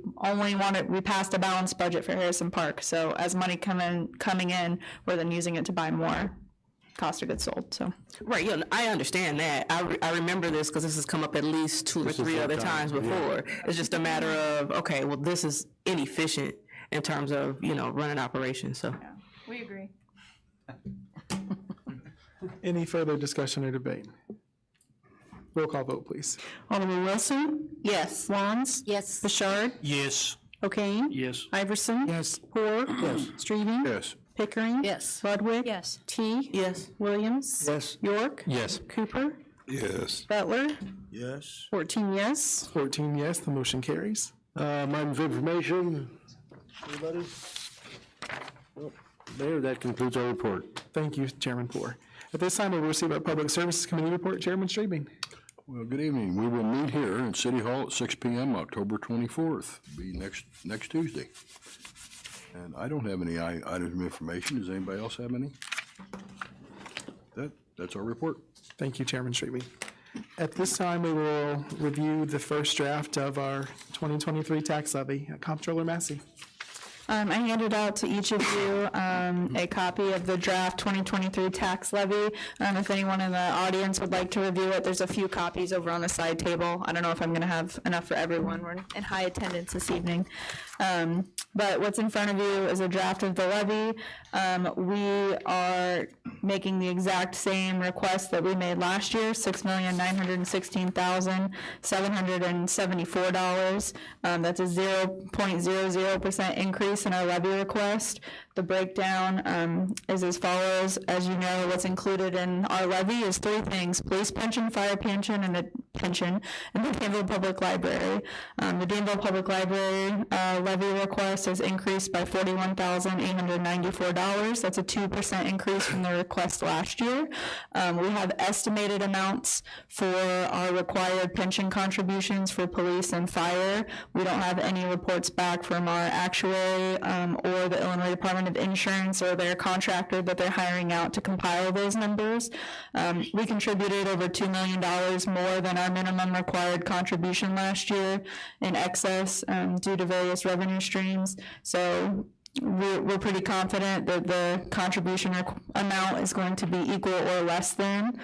passed a balanced budget for Harrison Park. So as money coming in, we're then using it to buy more cost of goods sold. So Right, yeah, I understand that. I remember this because this has come up at least two or three other times before. It's just a matter of, okay, well, this is inefficient in terms of, running operations, so. yeah, we agree. Any further discussion or debate? Roll call vote, please. Alderman Wilson? Yes. Wands? Yes. Bouchard? Yes. O'Kane? Yes. Iverson? Yes. Poor? Yes. Streben? Yes. Pickering? Yes. Ludwig? Yes. T? Yes. Williams? Yes. York? Yes. Cooper? Yes. Butler? Yes. 14 yes. 14 yes, the motion carries. Item of information. Anybody? Nope. Mayor, that concludes our report. Thank you, Chairman Poor. At this time, we will receive our Public Services Committee report. Chairman Streben. Well, good evening. We will meet here in City Hall at 6 p.m. October 24th, be next Tuesday. And I don't have any items of information. Does anybody else have any? That's our report. Thank you, Chairman Streben. At this time, we will review the first draft of our 2023 tax levy. Comptroller Massey. I handed out to each of you a copy of the draft 2023 tax levy. If anyone in the audience would like to review it, there's a few copies over on the side table. I don't know if I'm going to have enough for everyone. We're in high attendance this evening. But what's in front of you is a draft of the levy. We are making the exact same request that we made last year, $6,916,774. That's a 0.00% increase in our levy request. The breakdown is as follows. As you know, what's included in our levy is three things: police pension, fire pension, and the Danville Public Library. The Danville Public Library levy request is increased by $41,894. That's a 2% increase from the request last year. We have estimated amounts for our required pension contributions for police and fire. We don't have any reports back from our actuary or the Illinois Department of Insurance or their contractor that they're hiring out to compile those numbers. We contributed over $2 million more than our minimum required contribution last year in excess due to various revenue streams. So we're pretty confident that the contribution amount is going to be equal or less than.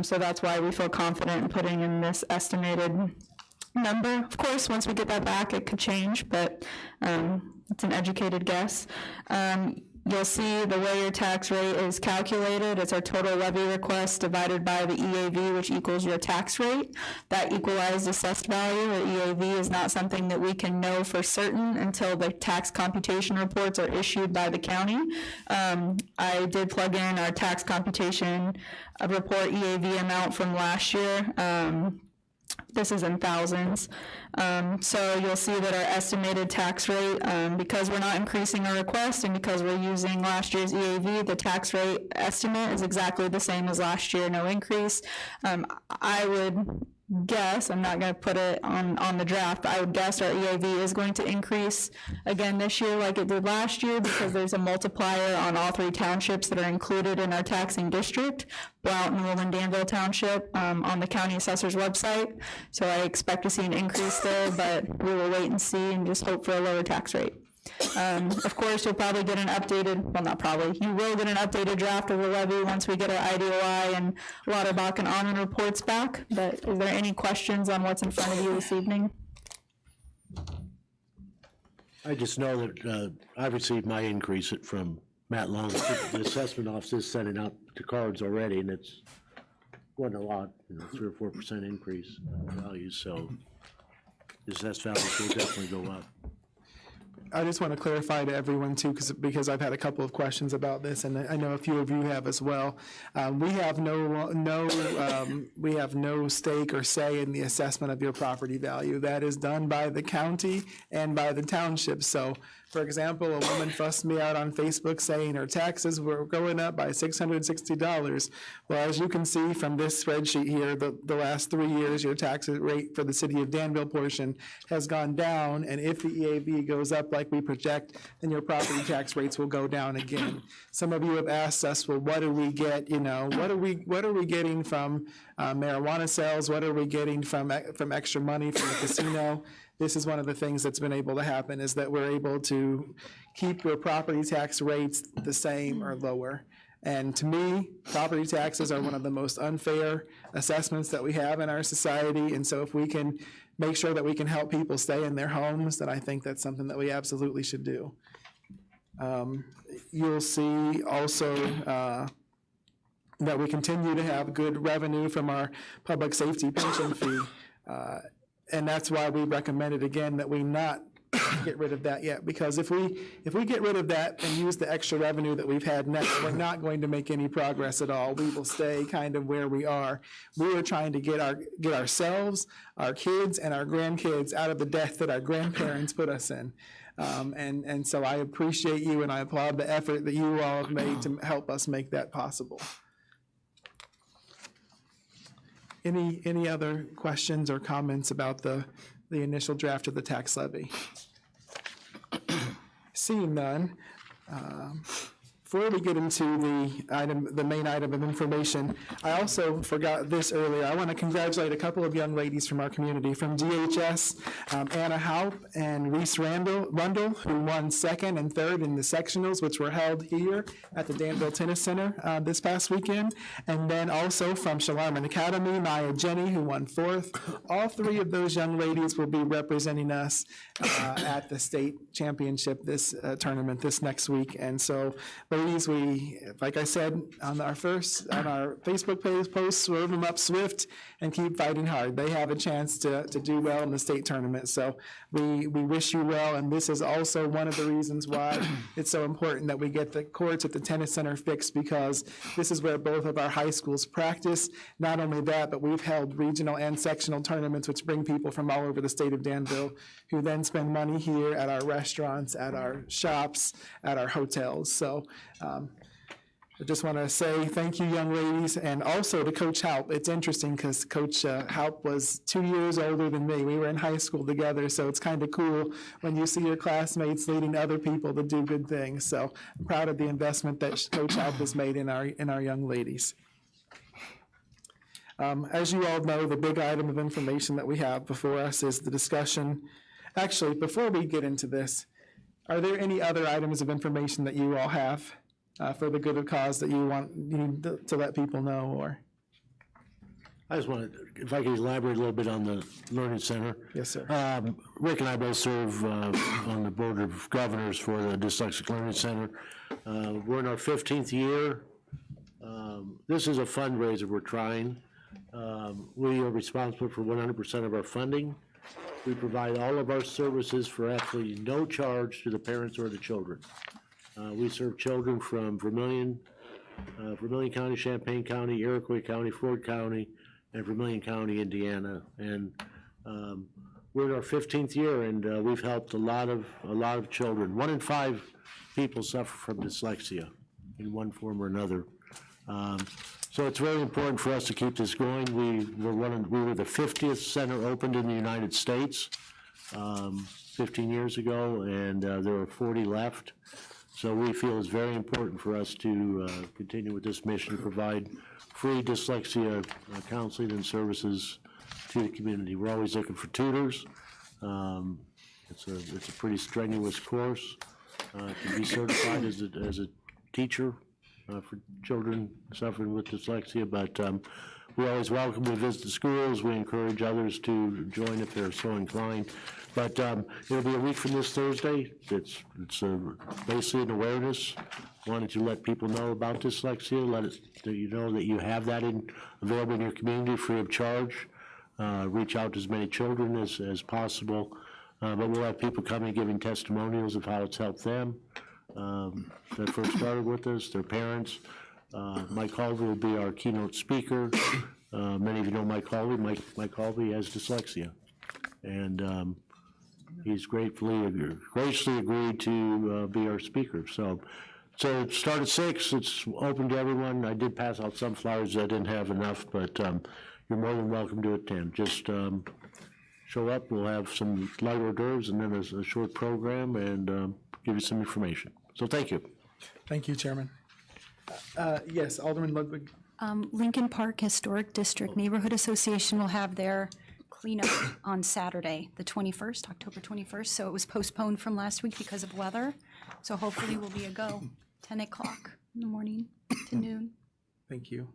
So that's why we feel confident in putting in this estimated number. Of course, once we get that back, it could change, but it's an educated guess. You'll see the way your tax rate is calculated. It's our total levy request divided by the EAV, which equals your tax rate. That equalized assessed value, or EAV, is not something that we can know for certain until the tax computation reports are issued by the county. I did plug in our tax computation report EAV amount from last year. This is in thousands. So you'll see that our estimated tax rate, because we're not increasing our request and because we're using last year's EAV, the tax rate estimate is exactly the same as last year, no increase. I would guess, I'm not going to put it on the draft, but I would guess our EAV is going to increase again this year like it did last year, because there's a multiplier on all 3 townships that are included in our taxing district, Blount, Newell, and Danville Township, on the county assessor's website. So I expect to see an increase there, but we will wait and see and just hope for a lower tax rate. Of course, you'll probably get an updated, well, not probably, you will get an updated draft of the levy once we get our IDOI and Lauterbach and Armin reports back. But is there any questions on what's in front of you this evening? I just know that I received my increase from Matt Long. The assessment office is sending out the cards already, and it's wasn't a lot, 3 or 4% increase in values. So the assessed values will definitely go up. I just want to clarify to everyone too, because I've had a couple of questions about this, and I know a few of you have as well. We have no stake or say in the assessment of your property value. That is done by the county and by the township. So, for example, a woman fussed me out on Facebook saying her taxes were going up by $660. Well, as you can see from this spreadsheet here, the last 3 years, your tax rate for the city of Danville portion has gone down, and if the EAV goes up like we project, then your property tax rates will go down again. Some of you have asked us, well, what do we get, what are we getting from marijuana sales? What are we getting from extra money from the casino? This is one of the things that's been able to happen, is that we're able to keep your property tax rates the same or lower. And to me, property taxes are one of the most unfair assessments that we have in our society. And so if we can make sure that we can help people stay in their homes, then I think that's something that we absolutely should do. You'll see also that we continue to have good revenue from our public safety pension fee. And that's why we recommended again that we not get rid of that yet, because if we get rid of that and use the extra revenue that we've had now, we're not going to make any progress at all. We will stay kind of where we are. We are trying to get ourselves, our kids, and our grandkids out of the debt that our grandparents put us in. And so I appreciate you, and I applaud the effort that you all have made to help us make that possible. Any other questions or comments about the initial draft of the tax levy? Seeing none, before we get into the main item of information, I also forgot this earlier. I want to congratulate a couple of young ladies from our community, from DHS, Anna Haupt and Reese Rundle, who won 2nd and 3rd in the sectionals, which were held here at the Danville Tennis Center this past weekend. And then also from Shalarman Academy, Maya Jenny, who won 4th. All 3 of those young ladies will be representing us at the state championship tournament this next week. And so, ladies, we, like I said on our Facebook page post, swerve them up swift and keep fighting hard. They have a chance to do well in the state tournament. So we wish you well, and this is also one of the reasons why it's so important that we get the courts at the tennis center fixed, because this is where both of our high schools practice. Not only that, but we've held regional and sectional tournaments, which bring people from all over the state of Danville, who then spend money here at our restaurants, at our shops, at our hotels. So I just want to say thank you, young ladies, and also to Coach Haupt. It's interesting because Coach Haupt was 2 years older than me. We were in high school together, so it's kind of cool when you see your classmates leading other people to do good things. So I'm proud of the investment that Coach Haupt has made in our young ladies. As you all know, the big item of information that we have before us is the discussion. Actually, before we get into this, are there any other items of information that you all have for the good of cause that you need to let people know? Or I just want to, if I could elaborate a little bit on the Learning Center. Yes, sir. Rick and I both serve on the Board of Governors for the Dyslexic Learning Center. We're in our 15th year. This is a fundraiser we're trying. We are responsible for 100% of our funding. We provide all of our services for absolutely no charge to the parents or the children. We serve children from Vermilion County, Champaign County, Iroquois County, Ford County, in Vermilion County, Indiana. And we're in our 15th year, and we've helped a lot of children. 1 in 5 people suffer from dyslexia in one form or another. So it's very important for us to keep this going. We were the 50th center opened in the United States 15 years ago, and there are 40 left. So we feel it's very important for us to continue with this mission to provide free dyslexia counseling and services to the community. We're always looking for tutors. It's a pretty strenuous course to be certified as a teacher for children suffering with dyslexia, but we always welcome to visit the schools. We encourage others to join if they're so inclined. But it'll be a week from this Thursday. It's basically an awareness. Wanted to let people know about dyslexia, let you know that you have that available in your community free of charge. Reach out to as many children as possible. But we'll have people coming giving testimonials of how it's helped them that first started with us, their parents. Mike Halvey will be our keynote speaker. Many of you know Mike Halvey. Mike Halvey has dyslexia. And he's graciously agreed to be our speaker. So it started at 6. It's open to everyone. I did pass out some flyers. I didn't have enough, but you're more than welcome to attend. Just show up. We'll have some light hors d'oeuvres and then a short program and give you some information. So thank you. Thank you, Chairman. Yes, Alderman Ludwig. Lincoln Park Historic District Neighborhood Association will have their cleanup on Saturday, the 21st, October 21st. So it was postponed from last week because of weather. So hopefully we'll be a go, 10 o'clock in the morning to noon. Thank you.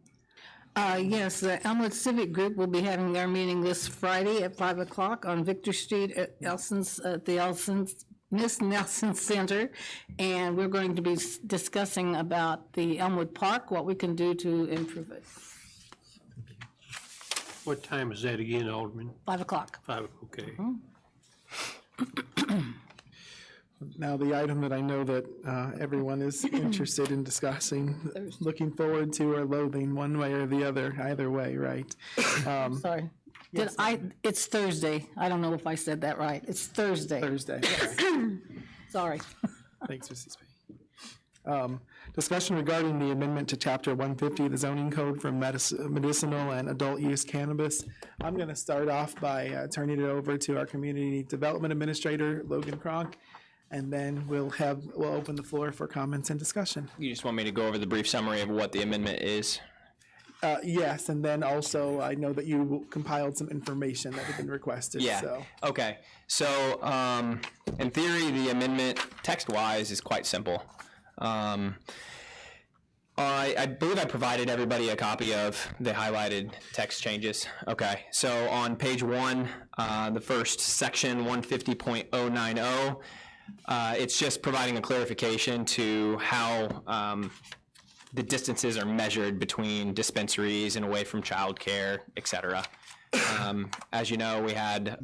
Yes, the Elmwood Civic Group will be having their meeting this Friday at 5 o'clock on Victor Street at Miss Nelson Center. And we're going to be discussing about the Elmwood Park, what we can do to improve it. What time is that again, Alderman? 5 o'clock. 5, okay. Now, the item that I know that everyone is interested in discussing, looking forward to or loathing one way or the other, either way, right? Sorry. Yes, It's Thursday. I don't know if I said that right. It's Thursday. Thursday. Sorry. Thanks, Mrs. P. Discussion regarding the amendment to Chapter 150 of the zoning code for medicinal and adult use cannabis. I'm going to start off by turning it over to our Community Development Administrator, Logan Cronk, and then we'll open the floor for comments and discussion. You just want me to go over the brief summary of what the amendment is? Yes, and then also I know that you compiled some information that had been requested. Yeah. So. Okay. So in theory, the amendment text-wise is quite simple. I believe I provided everybody a copy of the highlighted text changes. Okay. So on page 1, the first section 150.090, it's just providing a clarification to how the distances are measured between dispensaries and away from childcare, et cetera. As you know, we had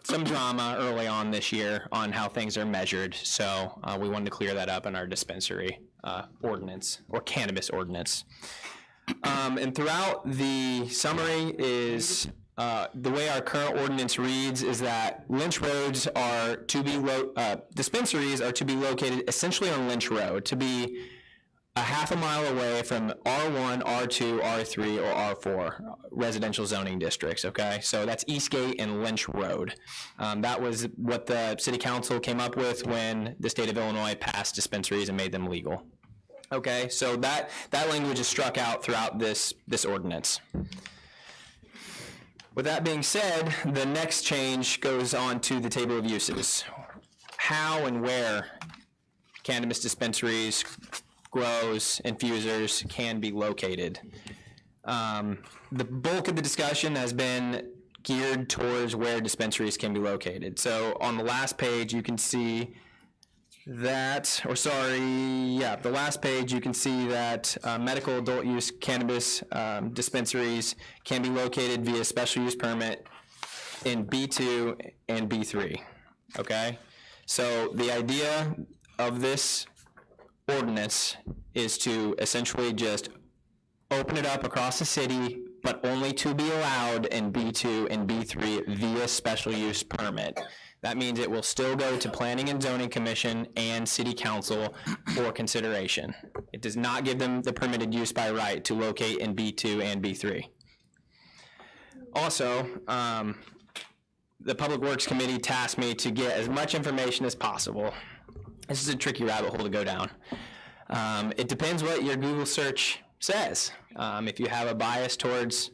some drama early on this year on how things are measured, so we wanted to clear that up in our dispensary ordinance, or cannabis ordinance. And throughout the summary is the way our current ordinance reads is that lynch roads are to be, dispensaries are to be located essentially on Lynch Road, to be a half a mile away from R1, R2, R3, or R4 residential zoning districts, okay? So that's Eastgate and Lynch Road. That was what the city council came up with when the state of Illinois passed dispensaries and made them legal. Okay, so that language is struck out throughout this ordinance. With that being said, the next change goes on to the table of uses. How and where cannabis dispensaries, grows, infusers can be located. The bulk of the discussion has been geared towards where dispensaries can be located. So on the last page, you can see that, the last page, you can see that medical adult use cannabis dispensaries can be located via special use permit in B2 and B3, okay? So the idea of this ordinance is to essentially just open it up across the city but only to be allowed in B2 and B3 via special use permit. That means it will still go to Planning and Zoning Commission and City Council for consideration. It does not give them the permitted use by right to locate in B2 and B3. Also, the Public Works Committee tasked me to get as much information as possible. This is a tricky rabbit hole to go down. It depends what your Google search says. If you have a bias towards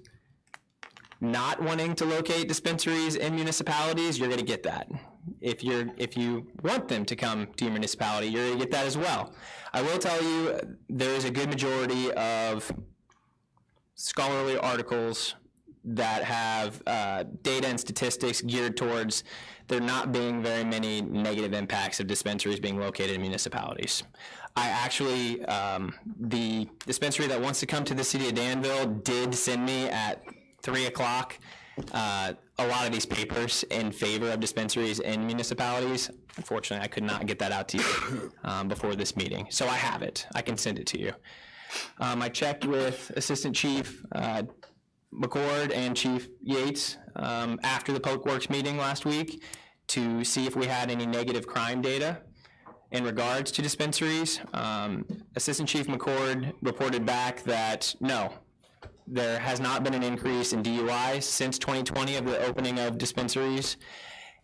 not wanting to locate dispensaries in municipalities, you're gonna get that. If you want them to come to your municipality, you're gonna get that as well. I will tell you, there is a good majority of scholarly articles that have data and statistics geared towards there not being very many negative impacts of dispensaries being located in municipalities. I actually, the dispensary that wants to come to the city of Danville did send me at 3 o'clock a lot of these papers in favor of dispensaries in municipalities. Unfortunately, I could not get that out to you before this meeting. So I have it. I can send it to you. I checked with Assistant Chief McCord and Chief Yates after the Public Works meeting last week to see if we had any negative crime data in regards to dispensaries. Assistant Chief McCord reported back that no, there has not been an increase in DUIs since 2020 of the opening of dispensaries.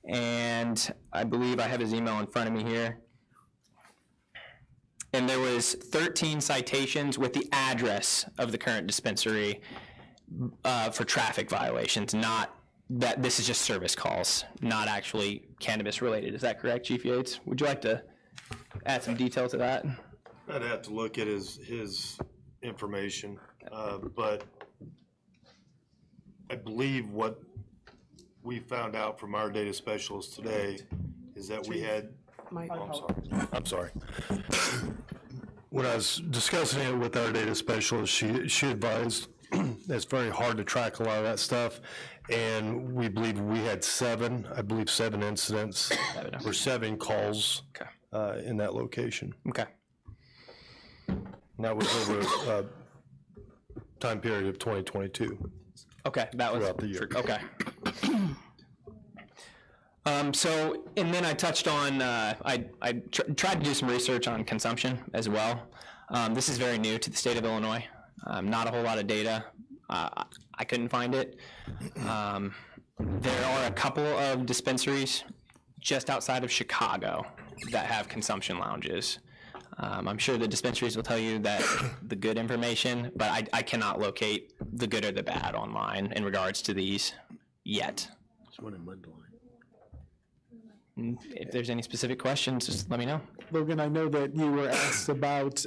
And I believe I have his email in front of me here. And there was 13 citations with the address of the current dispensary for traffic violations, not that this is just service calls, not actually cannabis related. Is that correct, Chief Yates? Would you like to add some detail to that? I'd have to look at his information, but I believe what we found out from our data specialist today is that we had, I'm sorry. When I was discussing it with our data specialist, she advised it's very hard to track a lot of that stuff, and we believe we had seven incidents or 7 calls in that location. Okay. And that was over a time period of 2022. Okay, that was throughout the year. Okay. So, and then I touched on, I tried to do some research on consumption as well. This is very new to the state of Illinois. Not a whole lot of data. I couldn't find it. There are a couple of dispensaries just outside of Chicago that have consumption lounges. I'm sure the dispensaries will tell you that the good information, but I cannot locate the good or the bad online in regards to these yet. There's one in Mundelein. If there's any specific questions, just let me know. Logan, I know that you were asked about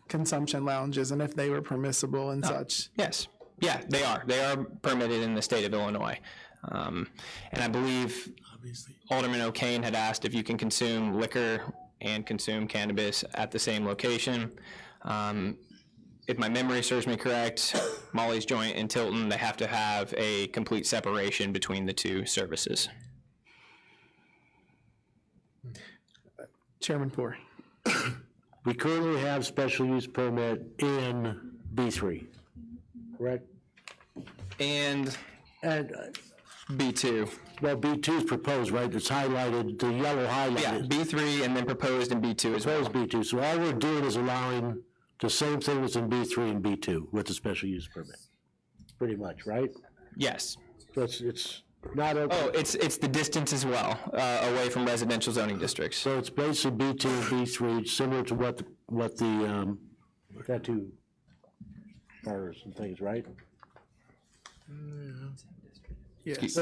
consumption lounges and if they were permissible and such. Yes. Yeah, they are. They are permitted in the state of Illinois. And I believe Alderman O'Kane had asked if you can consume liquor and consume cannabis at the same location. If my memory serves me correct, Molly's Joint and Tilton, they have to have a complete separation between the two services. Chairman Poore. We currently have special use permit in B3, correct? And B2. Well, B2 is proposed, right? It's highlighted, the yellow highlighted. Yeah, B3 and then proposed in B2 as well. Proposed B2. So all we're doing is allowing the same thing that's in B3 and B2 with the special use permit, pretty much, right? Yes. So it's not open. Oh, it's the distance as well, away from residential zoning districts. So it's basically B2 and B3, similar to what the tattoo parlors and things, right? Yes.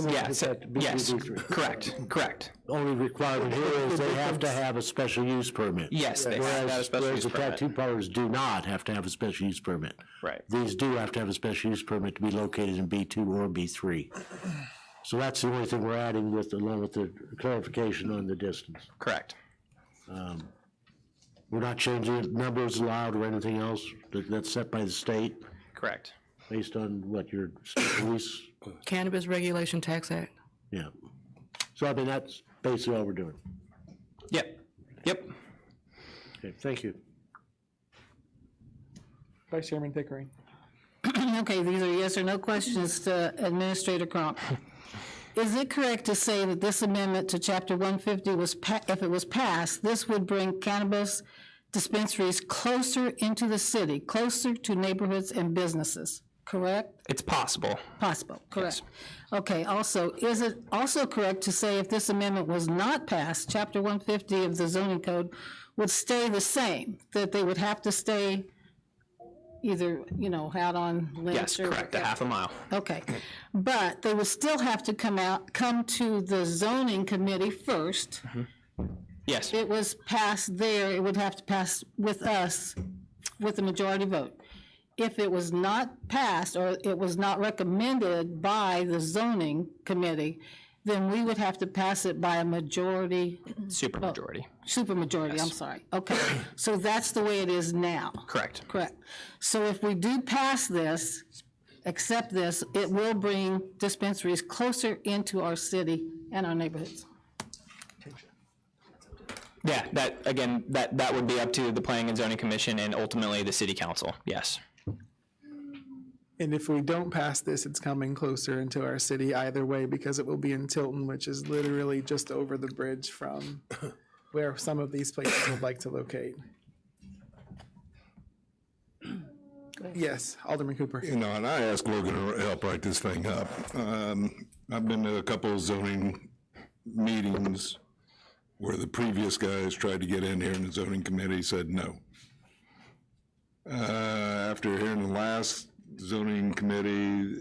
Yes, correct. Only requirement here is they have to have a special use permit. Yes, they have to have a special use Whereas the permit. tattoo parlors do not have to have a special use permit. Right. These do have to have a special use permit to be located in B2 or B3. So that's the only thing we're adding with, along with the clarification on the distance. Correct. We're not changing the numbers allowed or anything else that's set by the state, Correct. based on what your state police, Cannabis Regulation Tax Act. yeah. So I mean, that's basically all we're doing. Yep. Okay, thank you. Vice Chairman Pickering. Okay, these are yes or no questions to Administrator Cronk. Is it correct to say that this amendment to Chapter 150 if it was passed, this would bring cannabis dispensaries closer into the city, closer to neighborhoods and businesses, correct? It's possible. Possible, correct. Okay, also, is it also correct to say if this amendment was not passed, Chapter 150 of the zoning code would stay the same, that they would have to stay either, out on limbs? Yes, or correct, a half a mile. Okay, but they will still have to come to the zoning committee first. Yes. If it was passed there, it would have to pass with us with a majority vote. If it was not passed or it was not recommended by the zoning committee, then we would have to pass it by a majority. Supermajority. Supermajority, I'm sorry. Okay, so that's the way it is now. Correct. Correct. So if we do pass this, accept this, it will bring dispensaries closer into our city and our neighborhoods. Yeah, that would be up to the Planning and Zoning Commission and ultimately the City Council, yes. And if we don't pass this, it's coming closer into our city either way because it will be in Tilton, which is literally just over the bridge from where some of these places would like to locate. Yes, Alderman Cooper. And I asked Logan to help write this thing up. I've been to a couple of zoning meetings where the previous guys tried to get in here and the zoning committee said no. After hearing the last zoning committee,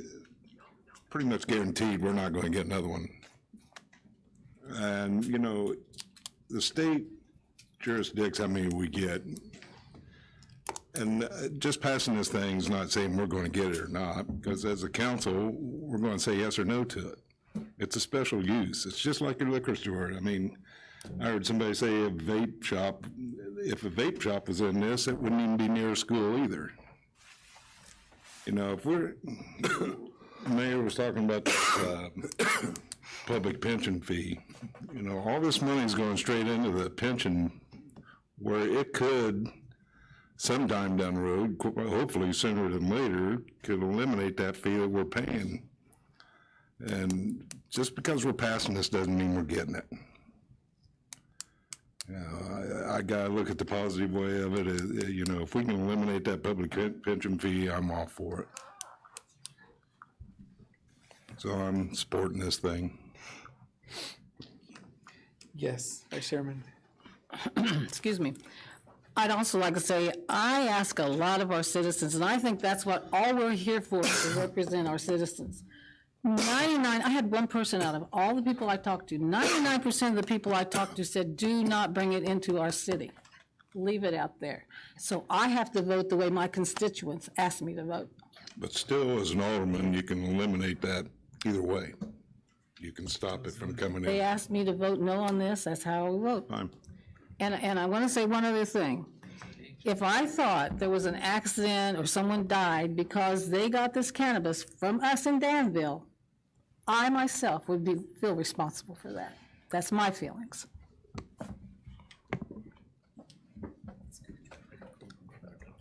pretty much guaranteed we're not going to get another one. And, the state jurisdicts how many we get. And just passing this thing is not saying we're going to get it or not, because as a council, we're going to say yes or no to it. It's a special use. It's just like a liquor store. I mean, I heard somebody say a vape shop, if a vape shop was in this, it wouldn't even be near a school either. If the mayor was talking about the public pension fee, all this money is going straight into the pension where it could, sometime down the road, hopefully sooner than later, could eliminate that fee that we're paying. And just because we're passing this doesn't mean we're getting it. I gotta look at the positive way of it. If we can eliminate that public pension fee, I'm all for it. So I'm supporting this thing. Yes, Vice Chairman. Excuse me. I'd also like to say, I ask a lot of our citizens, and I think that's what all we're here for, to represent our citizens. 99, I had one person out of all the people I talked to, 99% of the people I talked to said, do not bring it into our city. Leave it out there. So I have to vote the way my constituents ask me to vote. But still, as an alderman, you can eliminate that either way. You can stop it from coming in. They asked me to vote no on this, that's how I will vote. Fine. And I want to say one other thing. If I thought there was an accident or someone died because they got this cannabis from us in Danville, I myself would feel responsible for that. That's my feelings.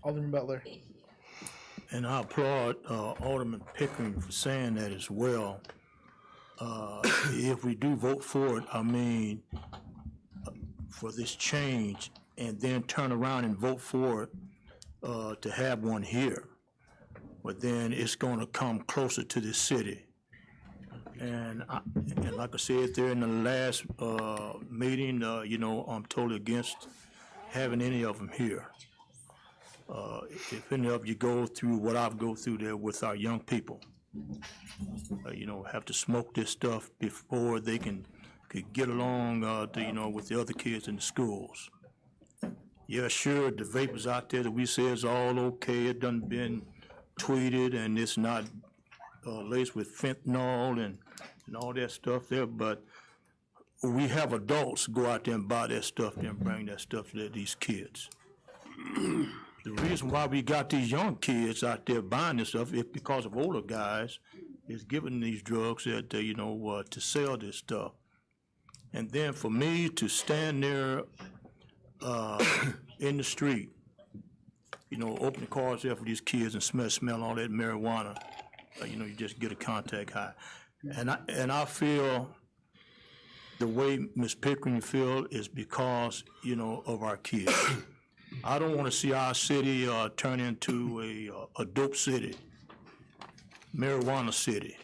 Alderman Butler. And I applaud Alderman Pickering for saying that as well. If we do vote for it, for this change, and then turn around and vote for it to have one here, but then it's going to come closer to the city. And like I said there in the last meeting, I'm totally against having any of them here. If any of you go through what I've go through there with our young people, have to smoke this stuff before they could get along, with the other kids in the schools. Yeah, sure, the vapors out there that we say is all okay. It done been tweeted and it's not laced with fentanyl and all that stuff there, but we have adults go out there and buy that stuff there and bring that stuff to these kids. The reason why we got these young kids out there buying this stuff is because of older guys is giving these drugs that, to sell this stuff. And then for me to stand there in the street open the cars there for these kids and smell all that marijuana. You just get a contact high. And I feel the way Ms. Pickering feel is because, of our kids. I don't want to see our city turn into a dope city, marijuana city.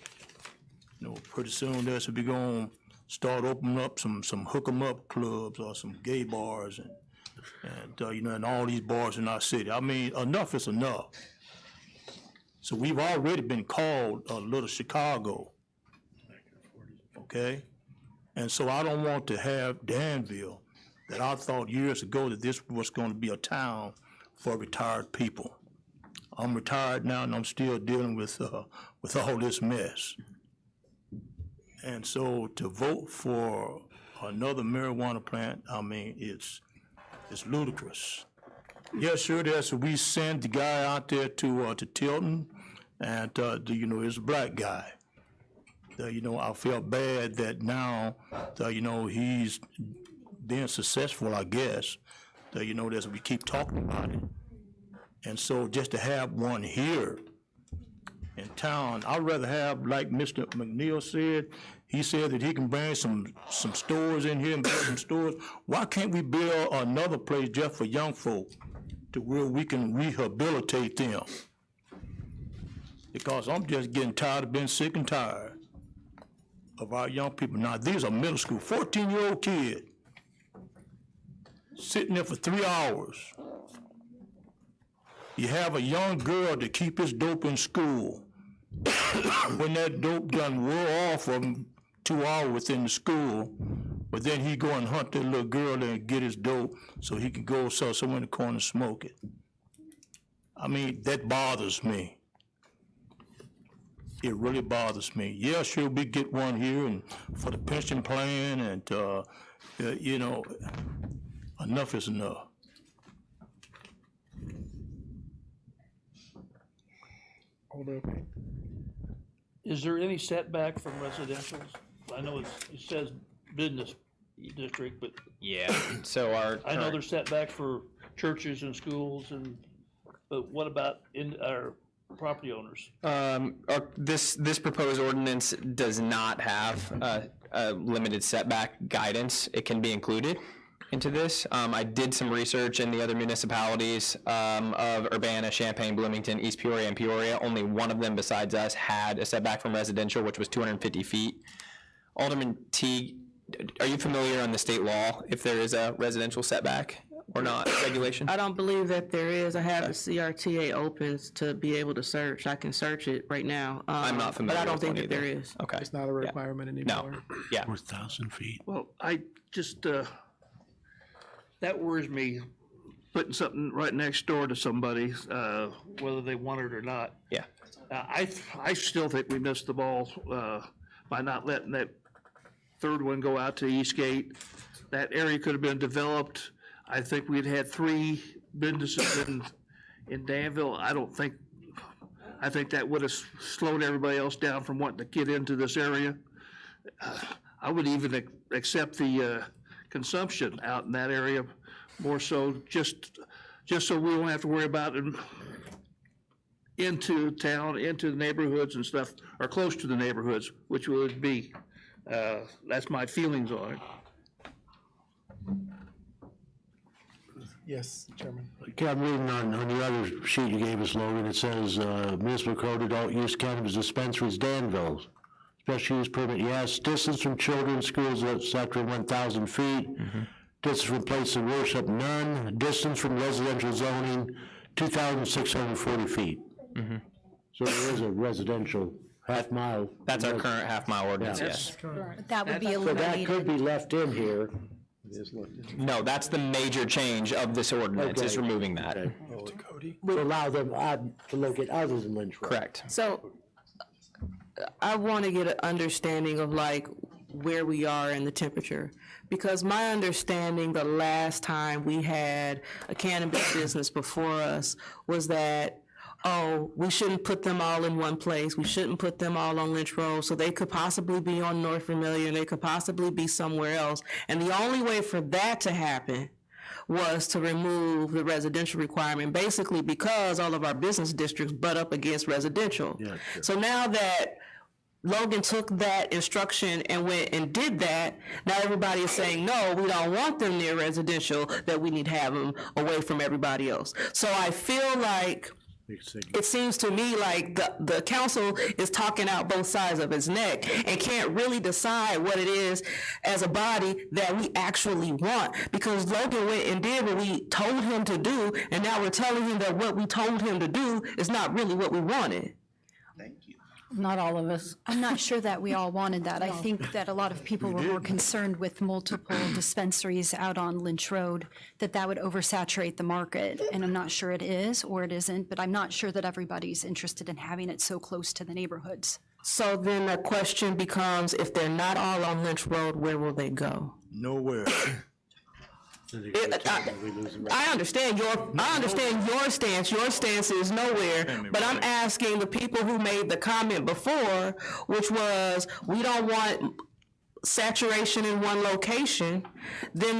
Pretty soon there's to be going to start opening up some hook 'em up clubs or some gay bars and all these bars in our city. I mean, enough is enough. So we've already been called a little Chicago, okay? And so I don't want to have Danville, that I thought years ago that this was going to be a town for retired people. I'm retired now and I'm still dealing with all this mess. And so to vote for another marijuana plant, I mean, it's ludicrous. Yeah, sure, we sent the guy out there to Tilton, and it's a black guy. I felt bad that now, he's being successful, I guess. As we keep talking about it. And so just to have one here in town, I'd rather have, like Mr. McNeil said, he said that he can bring some stores in here and build some stores. Why can't we build another place just for young folk to where we can rehabilitate them? Because I'm just getting tired of being sick and tired of our young people. Now, these are middle school, 14-year-old kid sitting there for 3 hours. You have a young girl to keep his dope in school. When that dope done wore off from 2 hours within the school, but then he go and hunt that little girl and get his dope so he can go sell somewhere in the corner and smoke it. I mean, that bothers me. It really bothers me. Yeah, sure, we get one here and for the pension plan and, enough is enough. Is there any setback from residentials? I know it says business district, but Yeah, so our. I know current- there's setbacks for churches and schools but what about in our property owners? This proposed ordinance does not have a limited setback guidance. It can be included into this. I did some research in the other municipalities of Urbana, Champaign, Bloomington, East Peoria, and Peoria. Only one of them besides us had a setback from residential, which was 250 feet. Alderman Teague, are you familiar on the state law if there is a residential setback or not regulation? I don't believe that there is. I have the CRTA opens to be able to search. I can search it right now. I'm not familiar But I don't with think one that there either. is. Okay. It's not a requirement anymore. Yeah. 4,000 feet. Well, I just, that worries me, putting something right next door to somebody, whether they want it or not. Yeah. I still think we missed the ball by not letting that third one go out to Eastgate. That area could have been developed. I think we'd had 3 businesses in Danville. I think that would have slowed everybody else down from wanting to get into this area. I would even accept the consumption out in that area more so, just so we don't have to worry about it into town, into the neighborhoods and stuff, or close to the neighborhoods, which would be, that's my feelings on it. Yes, Chairman. Okay, I'm reading on the other sheet you gave us, Logan. It says municipal code adult use cannabis dispensaries, Danville. Special use permit, yes. Distance from children's schools, etc., 1,000 feet. Distance from place of worship, none. Distance from residential zoning, 2,640 feet. So there is a residential half-mile. That's our current half-mile ordinance, Yeah. yes. That would be So that could eliminated. be left in here. No, that's the major change of this ordinance, is Okay. removing that. To allow them to look at other than Lynch Road. Correct. So I want to get an understanding of like where we are in the temperature. Because my understanding the last time we had a cannabis business before us was that, we shouldn't put them all in one place. We shouldn't put them all on Lynch Road. So they could possibly be on North Vermilion. They could possibly be somewhere else. And the only way for that to happen was to remove the residential requirement, basically because all of our business districts butt up against residential. Yeah, sure. So now that Logan took that instruction and went and did that, now everybody is saying, no, we don't want them near residential, that we need to have them away from everybody else. So I feel like it seems to me like the council is talking out both sides of its neck and can't really decide what it is as a body that we actually want. Because Logan went and did what we told him to do, and now we're telling him that what we told him to do is not really what we wanted. Not all of us. I'm not sure that we all wanted that. I think that a lot of people were more concerned with multiple dispensaries out on Lynch Road, that would oversaturate the market. And I'm not sure it is or it isn't, but I'm not sure that everybody's interested in having it so close to the neighborhoods. So then the question becomes, if they're not all on Lynch Road, where will they go? Nowhere. I understand your stance. Your stance is nowhere, but I'm asking the people who made the comment before, which was, we don't want saturation in one location. Then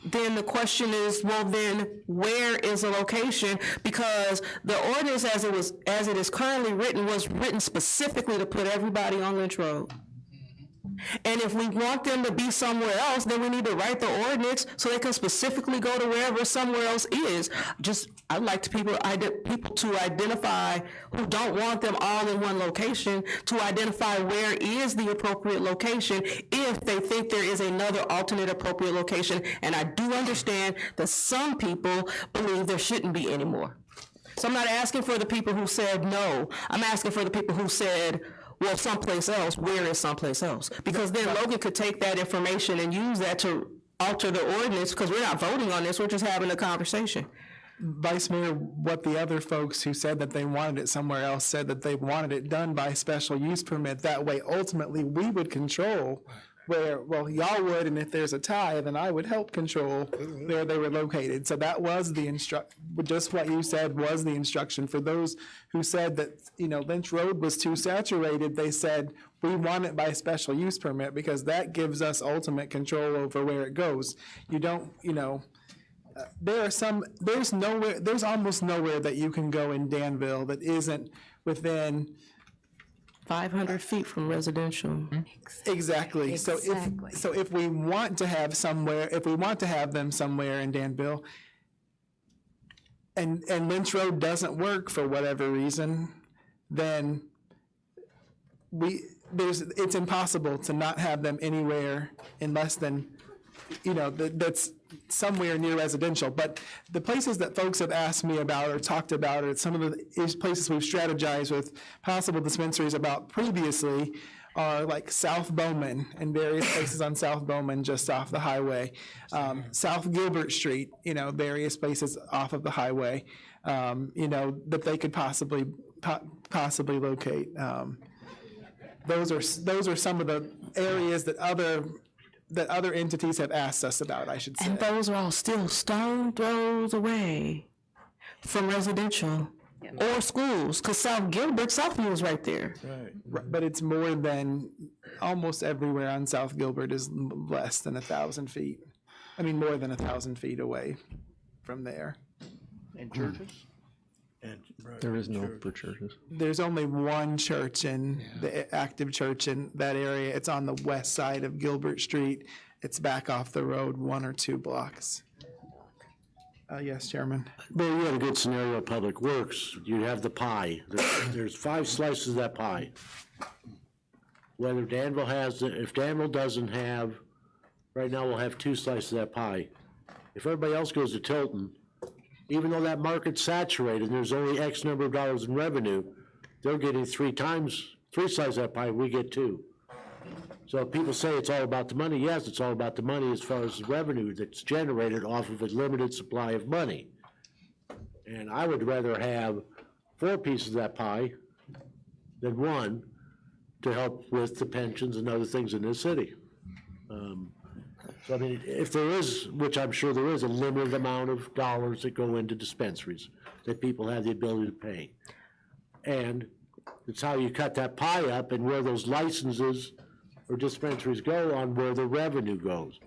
the question is, well, then where is a location? Because the ordinance as it is currently written was written specifically to put everybody on Lynch Road. And if we want them to be somewhere else, then we need to write the ordinance so they can specifically go to wherever somewhere else is. I'd like people to identify who don't want them all in one location, to identify where is the appropriate location if they think there is another alternate appropriate location. And I do understand that some people believe there shouldn't be any more. So I'm not asking for the people who said no. I'm asking for the people who said, well, someplace else. Where is someplace else? Because then Logan could take that information and use that to alter the ordinance, because we're not voting on this, we're just having a conversation. Vice Mayor, what the other folks who said that they wanted it somewhere else said that they wanted it done by special use permit. That way, ultimately, we would control where, well, y'all would, and if there's a tie, then I would help control where they were located. So that was the just what you said was the instruction. For those who said that, Lynch Road was too saturated, they said, we want it by special use permit because that gives us ultimate control over where it goes. You don't, there's almost nowhere that you can go in Danville that isn't within 500 feet from residential. Exactly. So if we want to have them somewhere in Danville, and Lynch Road doesn't work for whatever reason, then it's impossible to not have them anywhere in less than, that's somewhere near residential. But the places that folks have asked me about or talked about, or some of the places we've strategized with possible dispensaries about previously, are like South Bowman and various places on South Bowman just off the highway. South Gilbert Street, various places off of the highway, that they could possibly locate. Those are some of the areas that other entities have asked us about, I should say. And those are all still stone throws away from residential or schools, because Southview is right there. Right. But it's more than, almost everywhere on South Gilbert is less than 1,000 feet. I mean, more than 1,000 feet away from there. And churches? There is no for churches. There's only one church the active church in that area. It's on the west side of Gilbert Street. It's back off the road 1 or 2 blocks. Yes, Chairman. Well, you have a good scenario of Public Works. You have the pie. There's 5 slices of that pie. Whether Danville if Danville doesn't have, right now we'll have 2 slices of that pie. If everybody else goes to Tilton, even though that market's saturated, there's only X number of dollars in revenue, they're getting 3 slices of that pie, we get 2. So if people say it's all about the money, yes, it's all about the money as far as the revenue that's generated off of a limited supply of money. And I would rather have 4 pieces of that pie than 1 to help with the pensions and other things in this city. So I mean, if there is, which I'm sure there is, a limited amount of dollars that go into dispensaries that people have the ability to pay. And it's how you cut that pie up and where those licenses or dispensaries go on where the revenue goes.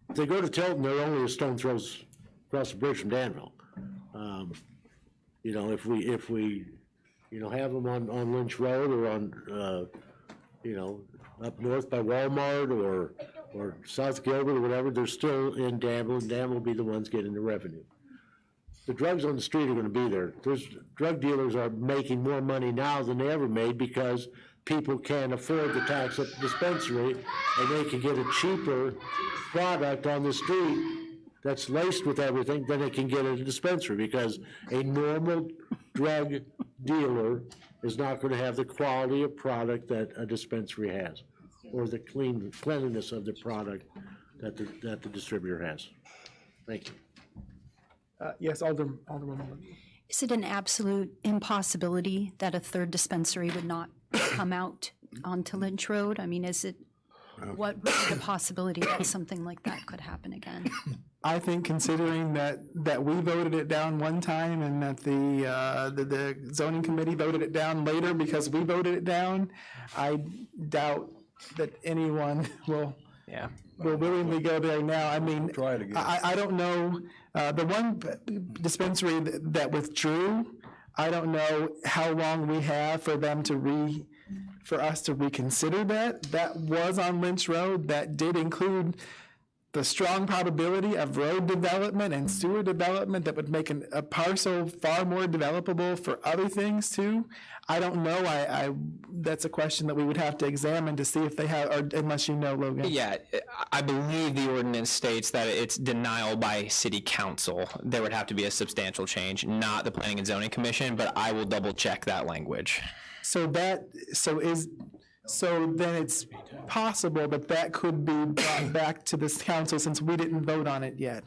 If they go to Tilton, they're only a stone throws across the bridge from Danville. You know, if we, you know, have them on Lynch Road or on, you know, up north by Walmart or South Gilbert or whatever, they're still in Danville, and Danville will be the ones getting the revenue. The drugs on the street are gonna be there. Drug dealers are making more money now than they ever made because people can't afford the tax at the dispensary, and they can get a cheaper product on the street that's laced with everything than they can get at a dispensary, because a normal drug dealer is not gonna have the quality of product that a dispensary has, or the cleanliness of the product that the distributor has. Thank you. Yes, Alderwoman. Is it an absolute impossibility that a third dispensary would not come out onto Lynch Road? I mean, what would be the possibility that something like that could happen again? I think considering that we voted it down one time and that the zoning committee voted it down later because we voted it down, I doubt that anyone will willingly go there now. I mean, I don't know, the one dispensary that withdrew, I don't know how long we have for them for us to reconsider that. That was on Lynch Road. That did include the strong probability of road development and sewer development that would make a parcel far more developable for other things too. I don't know. That's a question that we would have to examine to see if they have, or unless you know, Logan. Yeah, I believe the ordinance states that it's denial by city council. There would have to be a substantial change, not the planning and zoning commission, but I will double check that language. So then it's possible that could be brought back to this council since we didn't vote on it yet.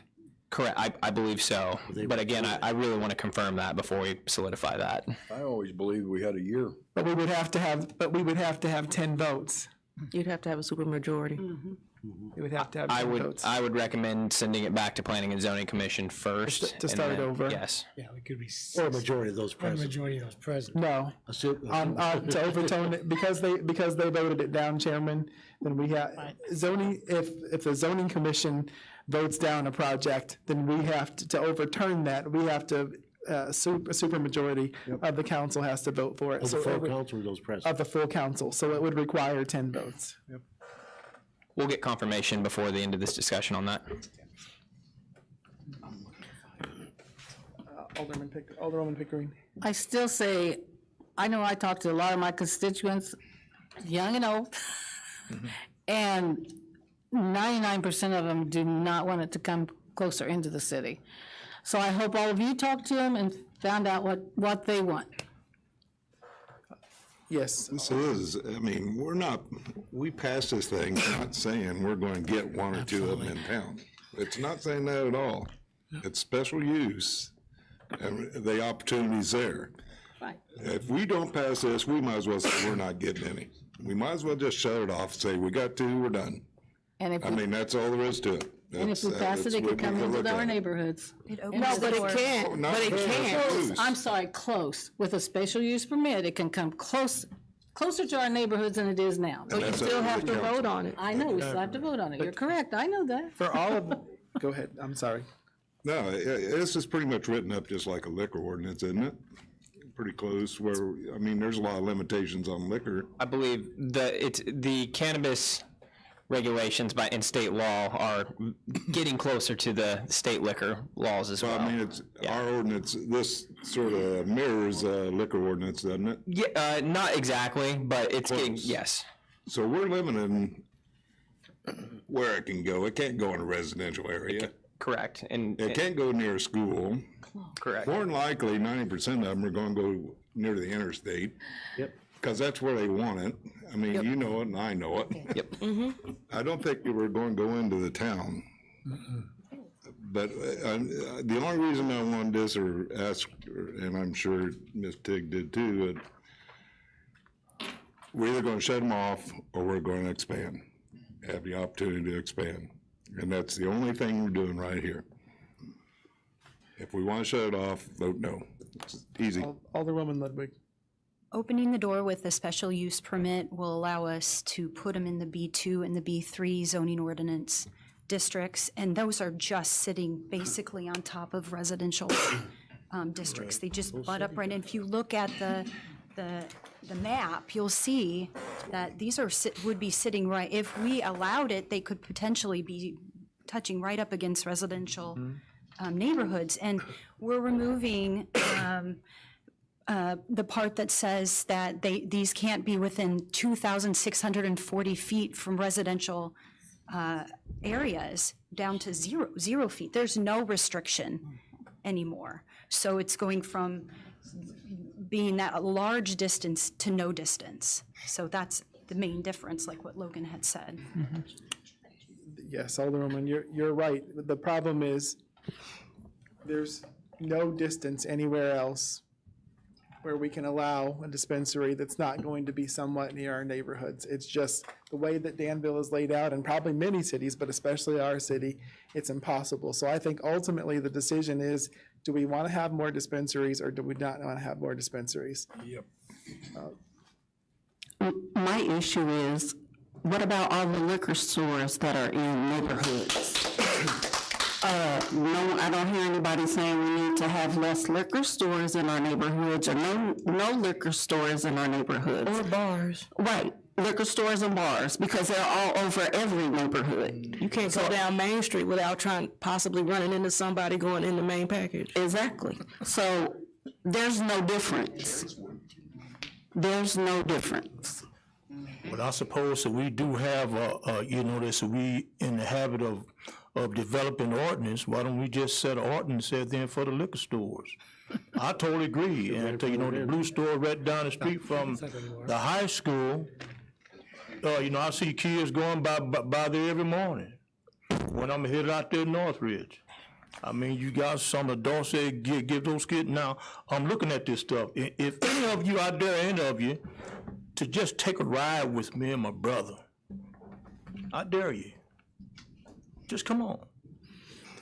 Correct, I believe so. But again, I really want to confirm that before we solidify that. I always believed we had a year. But we would have to have 10 votes. You'd have to have a supermajority. You would have to have 10 votes. I would recommend sending it back to planning and zoning commission first. To start over? Yes. Yeah, it could be. Or a majority of those Or a present. majority of those present. No. To overtone it, because they voted it down, Chairman, then we have zoning, if the zoning commission votes down a project, then we have to overturn that, we have to, a supermajority of the council has to vote for it. Of the So full it would- council or those present? Of the full council, so it would require 10 votes. We'll get confirmation before the end of this discussion on that. Alderwoman Pickering. I still say, I know I talk to a lot of my constituents, young and old, and 99% of them do not want it to come closer into the city. So I hope all of you talked to them and found out what they want. Yes. This is, I mean, we passed this thing not saying we're going to get one or two of them in town. It's not saying that at all. It's special use, and the opportunity's there. Right. If we don't pass this, we might as well say we're not getting any. We might as well just shut it off, say we got two, we're done. And if I mean, that's all there is to it. And if we pass it, it can come into our neighborhoods. No, but it can't, Oh, not but it close, can't. close. I'm sorry, close. With a special use permit, it can come closer to our neighborhoods than it is now. But you still have to vote on it. I know, we still have to vote on it. You're correct, I know that. For all of, go ahead, I'm sorry. No, this is pretty much written up just like a liquor ordinance, isn't it? Pretty close, where, I mean, there's a lot of limitations on liquor. I believe the cannabis regulations in state law are getting closer to the state liquor laws as well. I mean, our ordinance, this sort of mirrors liquor ordinance, doesn't it? Yeah, not exactly, but it's getting, Close. yes. So we're limiting where it can go. It can't go in a residential area. Correct. And it can't go near a school. Correct. More than likely, 90% of them are going to go near the interstate. Yep. Because that's where they want it. I mean, you know it and I know it. Yep. I don't think we're going to go into the town. But the only reason I wanted this or ask, and I'm sure Ms. Tig did too, we're either going to shut them off or we're going to expand, have the opportunity to expand. And that's the only thing we're doing right here. If we want to shut it off, vote no. It's easy. Alderwoman Ludwig. Opening the door with a special use permit will allow us to put them in the B2 and the B3 zoning ordinance districts, and those are just sitting basically on top of residential districts. They just butt up right in. If you look at the map, you'll see that these are would be sitting right. If we allowed it, they could potentially be touching right up against residential neighborhoods. And we're removing the part that says that these can't be within 2,640 feet from residential areas down to 0 feet. There's no restriction anymore. So it's going from being that large distance to no distance. So that's the main difference, like what Logan had said. Yes, Alderwoman, you're right. The problem is there's no distance anywhere else where we can allow a dispensary that's not going to be somewhat near our neighborhoods. It's just the way that Danville is laid out, and probably many cities, but especially our city, it's impossible. So I think ultimately the decision is, do we want to have more dispensaries or do we not want to have more dispensaries? Yep. My issue is, what about all the liquor stores that are in neighborhoods? No, I don't hear anybody saying we need to have less liquor stores in our neighborhoods, or no liquor stores in our neighborhoods. Or bars. Right, liquor stores and bars, because they're all over every neighborhood. You can't go down Main Street without possibly running into somebody going in the main package. Exactly. So there's no difference. There's no difference. But I suppose that we do have, that we in the habit of developing ordinance. Why don't we just set an ordinance there then for the liquor stores? I totally agree. And, the blue store right down the street from the high school, I see kids going by there every morning when I'm headed out there Northridge. I mean, you got some adults that give those kids. Now, I'm looking at this stuff. If any of you out there, any of you, to just take a ride with me and my brother, I dare you. Just come on.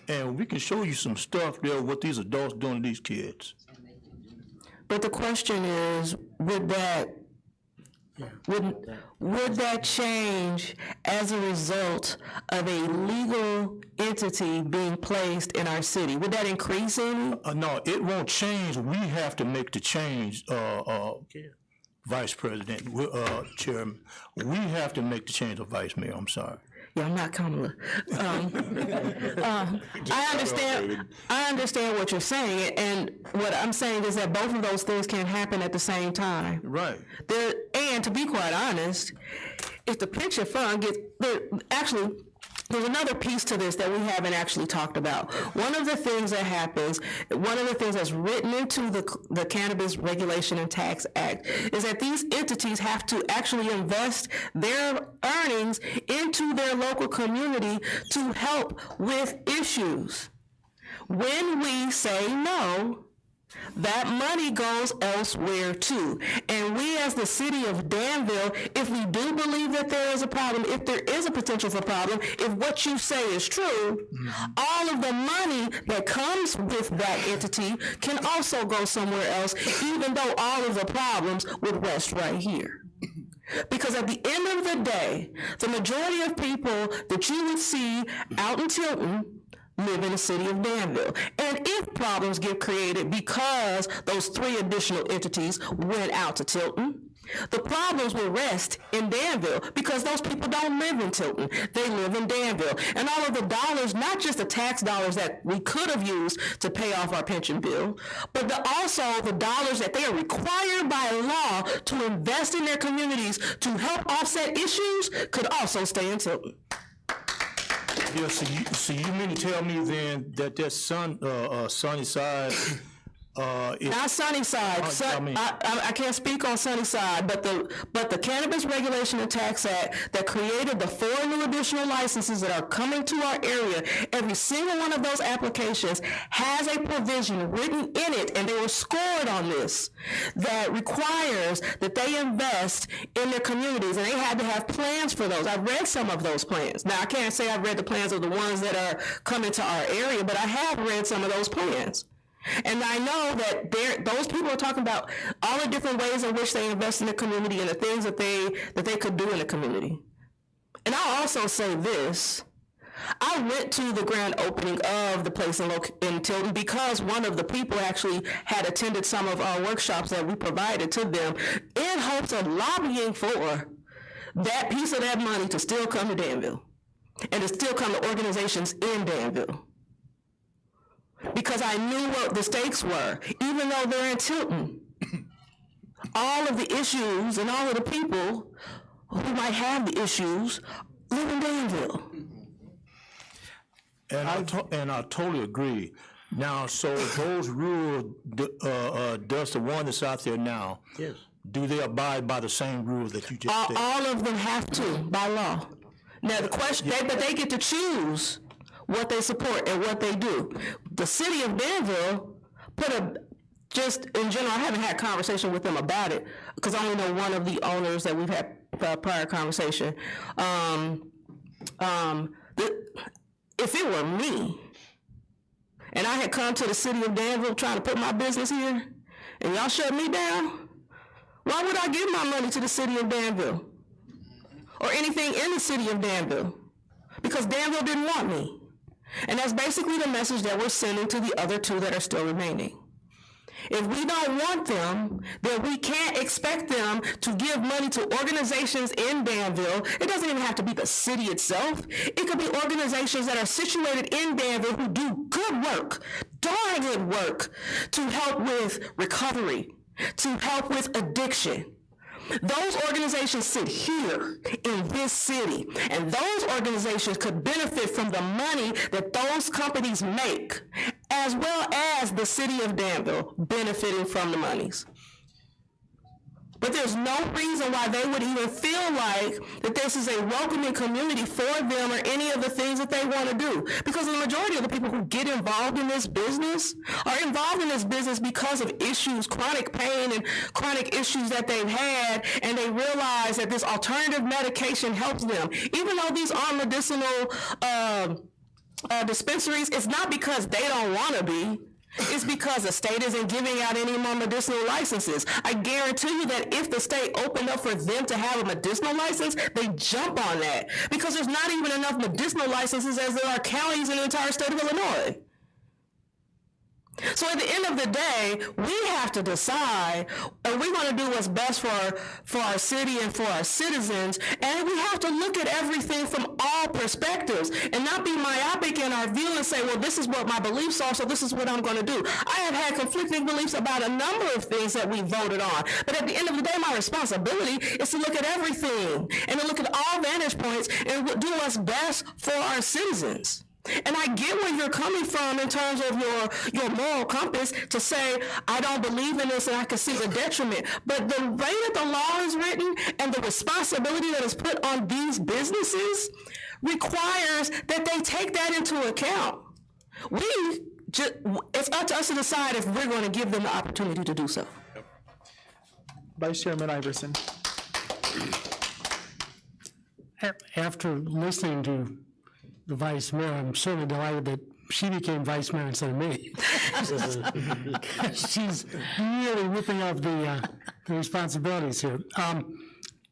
And we can show you some stuff there, what these adults doing to these kids. But the question is, would that change as a result of a legal entity being placed in our city? Would that increase any? No, it won't change. We have to make the change, Vice President, Chairman. We have to make the change of Vice Mayor, I'm sorry. Yeah, I'm not Kamala. I understand what you're saying, and what I'm saying is that both of those things can happen at the same time. Right. And to be quite honest, if the pension fund there's another piece to this that we haven't actually talked about. One of the things that's written into the Cannabis Regulation and Tax Act is that these entities have to actually invest their earnings into their local community to help with issues. When we say no, that money goes elsewhere too. And we as the city of Danville, if we do believe that there is a problem, if there is a potential for problem, if what you say is true, all of the money that comes with that entity can also go somewhere else, even though all of the problems would rest right here. Because at the end of the day, the majority of people that you would see out in Tilton live in the city of Danville. And if problems get created because those 3 additional entities went out to Tilton, the problems will rest in Danville because those people don't live in Tilton. They live in Danville. And all of the dollars, not just the tax dollars that we could have used to pay off our pension bill, but also the dollars that they are required by law to invest in their communities to help offset issues could also stay in Tilton. Yeah, so you mean to tell me then that Sunnyside not Sunnyside. I can't speak on Sunnyside, but the Cannabis Regulation and Tax Act that created the 4 new additional licenses that are coming to our area, every single one of those applications has a provision written in it, and they were scored on this, that requires that they invest in their communities, and they had to have plans for those. I've read some of those plans. Now, I can't say I've read the plans of the ones that are coming to our area, but I have read some of those plans. And I know that those people are talking about all the different ways in which they invest in the community and the things that they could do in the community. And I'll also say this, I went to the grand opening of the place in Tilton because one of the people actually had attended some of our workshops that we provided to them in hopes of lobbying for that piece of that money to still come to Danville and to still come to organizations in Danville. Because I knew what the stakes were, even though they're in Tilton. All of the issues and all of the people who might have the issues live in Danville. And I totally agree. Now, so those rules, does the one that's out there now, yes, do they abide by the same rules that you just stated? All of them have to, by law. Now, the question, but they get to choose what they support and what they do. The city of Danville just in general, I haven't had a conversation with them about it because I only know one of the owners that we've had prior conversation. If it were me, and I had come to the city of Danville trying to put my business here, and y'all shut me down, why would I give my money to the city of Danville? Or anything in the city of Danville? Because Danville didn't want me. And that's basically the message that we're sending to the other two that are still remaining. If we don't want them, then we can't expect them to give money to organizations in Danville. It doesn't even have to be the city itself. It could be organizations that are situated in Danville who do good work, darn good work, to help with recovery, to help with addiction. Those organizations sit here in this city, and those organizations could benefit from the money that those companies make, as well as the city of Danville benefiting from the monies. But there's no reason why they would even feel like that this is a welcoming community for them or any of the things that they want to do. Because the majority of the people who get involved in this business are involved in this business because of issues, chronic pain and chronic issues that they've had, and they realize that this alternative medication helps them. Even though these are medicinal dispensaries, it's not because they don't want to be. It's because the state isn't giving out any more medicinal licenses. I guarantee you that if the state opened up for them to have a medicinal license, they jump on that. Because there's not even enough medicinal licenses as there are counties in the entire state of Illinois. So at the end of the day, we have to decide, are we going to do what's best for our city and for our citizens? And we have to look at everything from all perspectives and not be myopic in our view and say, well, this is what my beliefs are, so this is what I'm going to do. I have had conflicting beliefs about a number of things that we voted on. But at the end of the day, my responsibility is to look at everything and to look at all vantage points and do what's best for our citizens. And I get where you're coming from in terms of your moral compass to say, I don't believe in this and I can see the detriment. But the way that the law is written and the responsibility that is put on these businesses requires that they take that into account. It's up to us to decide if we're going to give them the opportunity to do so. Vice Chairman Iverson. After listening to the vice mayor, I'm certainly delighted that she became vice mayor instead of me. She's really whipping up the responsibilities here.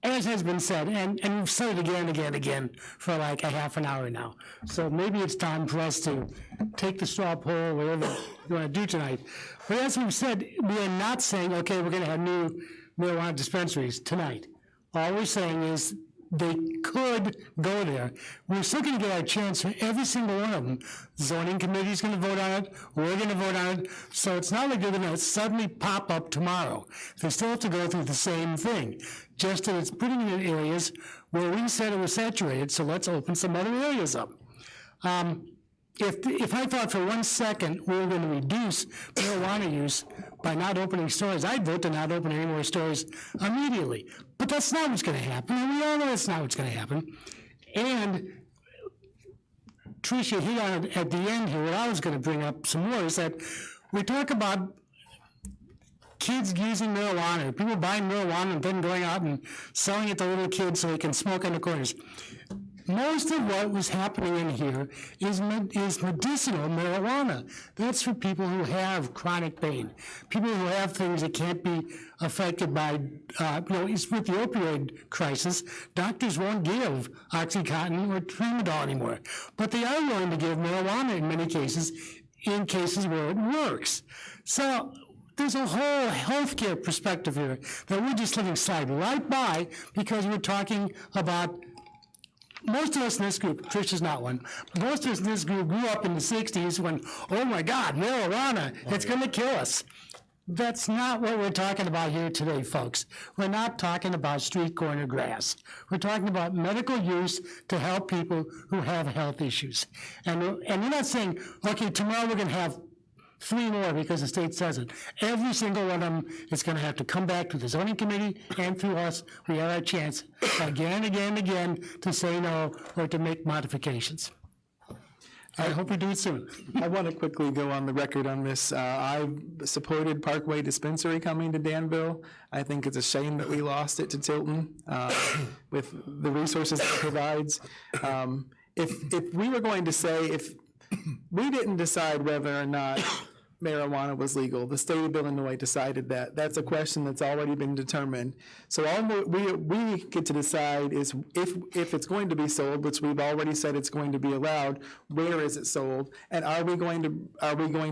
As has been said, and we've said it again for like a half an hour now. So maybe it's time for us to take the straw poll, whatever you want to do tonight. But as we've said, we are not saying, okay, we're going to have new marijuana dispensaries tonight. All we're saying is they could go there. We're still going to get our chance for every single one of them. The zoning committee is going to vote on it. We're going to vote on it. So it's not like they're going to suddenly pop up tomorrow. They still have to go through the same thing. Just that it's putting it in areas where we said it was saturated, so let's open some other areas up. If I thought for 1 second we were going to reduce marijuana use by not opening stores, I'd vote to not open any more stores immediately. But that's not what's going to happen, and we all know that's not what's going to happen. And Tricia hit on it at the end here. What I was going to bring up some more is that we talk about kids using marijuana, people buying marijuana and then going out and selling it to little kids so they can smoke on the corners. most of what was happening in here is medicinal marijuana. That's for people who have chronic pain, people who have things that can't be affected by, it's with the opioid crisis, doctors won't give Oxycontin or Tramadol anymore, but they are willing to give marijuana in many cases, in cases where it works. So there's a whole healthcare perspective here that we're just letting slide right by because we're talking about. Most of us in this group, Trish is not one, but most of us in this group grew up in the 60s when, oh my God, marijuana, it's going to kill us. That's not what we're talking about here today, folks. We're not talking about street corner grass. We're talking about medical use to help people who have health issues. And we're not saying, okay, tomorrow we're going to have 3 more because the state says it. Every single one of them is going to have to come back to the zoning committee and through us. We have our chance again and again and again to say no or to make modifications. I hope we do it soon. I want to quickly go on the record on this. I've supported Parkway Dispensary coming to Danville. I think it's a shame that we lost it to Tilton with the resources it provides. If we were going to say, if we didn't decide whether or not marijuana was legal. The state of Illinois decided that. That's a question that's already been determined. So all we get to decide is if it's going to be sold, which we've already said it's going to be allowed, where is it sold, and are we going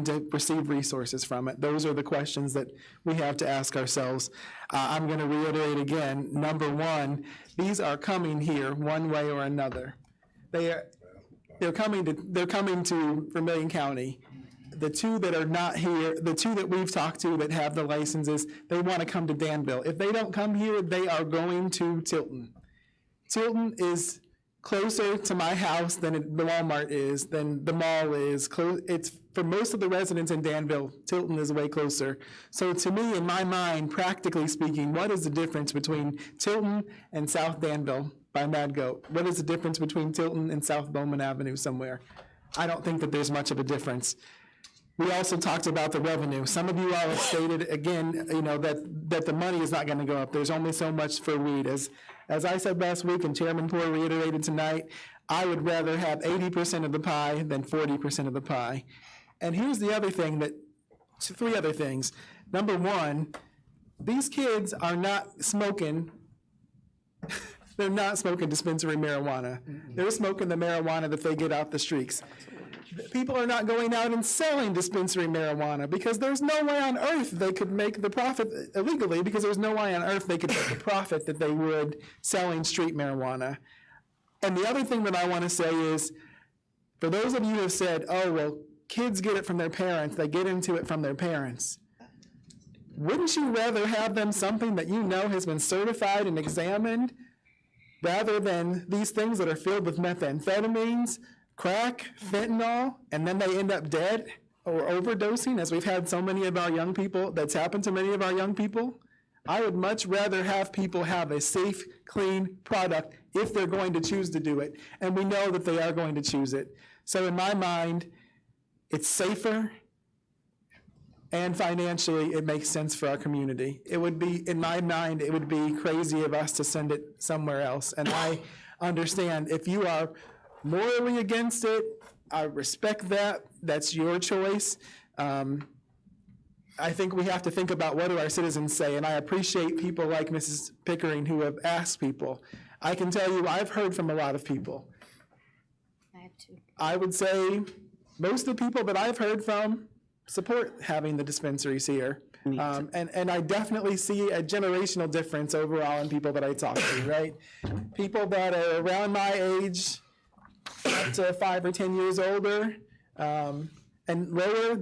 to receive resources from it? Those are the questions that we have to ask ourselves. I'm going to reiterate again. Number one, these are coming here one way or another. They're coming to Vermilion County. The 2 that are not here, the 2 that we've talked to that have the licenses, they want to come to Danville. If they don't come here, they are going to Tilton. Tilton is closer to my house than the Walmart is, than the mall is. It's for most of the residents in Danville, Tilton is way closer. So to me, in my mind, practically speaking, what is the difference between Tilton and South Danville by Mad Goat? What is the difference between Tilton and South Bowman Avenue somewhere? I don't think that there's much of a difference. We also talked about the revenue. Some of you all have stated, again, that the money is not going to go up. There's only so much for weed. As I said last week, and Chairman Poore reiterated tonight, I would rather have 80% of the pie than 40% of the pie. And here's the other thing 3 other things. Number one, these kids are not smoking. They're not smoking dispensary marijuana. They're smoking the marijuana that they get off the streets. People are not going out and selling dispensary marijuana because there's no way on earth they could make the profit illegally, because there's no way on earth they could make the profit that they would selling street marijuana. And the other thing that I want to say is, for those of you who have said, oh, well, kids get it from their parents, they get into it from their parents. Wouldn't you rather have them something that you know has been certified and examined rather than these things that are filled with methamphetamines, crack, fentanyl, and then they end up dead or overdosing, as we've had so many of our young people, that's happened to many of our young people? I would much rather have people have a safe, clean product if they're going to choose to do it, and we know that they are going to choose it. So in my mind, it's safer, and financially, it makes sense for our community. It would be, in my mind, it would be crazy of us to send it somewhere else. And I understand if you are morally against it, I respect that. That's your choice. I think we have to think about what do our citizens say, and I appreciate people like Mrs. Pickering who have asked people. I can tell you I've heard from a lot of people. I have 2. I would say most of the people that I've heard from support having the dispensaries here. And I definitely see a generational difference overall in people that I talk to, right? People that are around my age, up to 5 or 10 years older, and lower,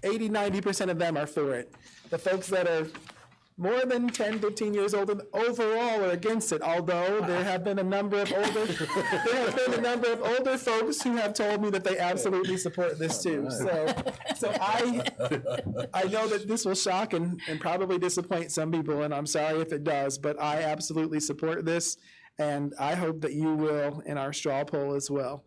80-90% of them are for it. The folks that are more than 10, 15 years old overall are against it, although there have been a number of older folks who have told me that they absolutely support this too. So I know that this will shock and probably disappoint some people, and I'm sorry if it does, but I absolutely support this, and I hope that you will in our straw poll as well.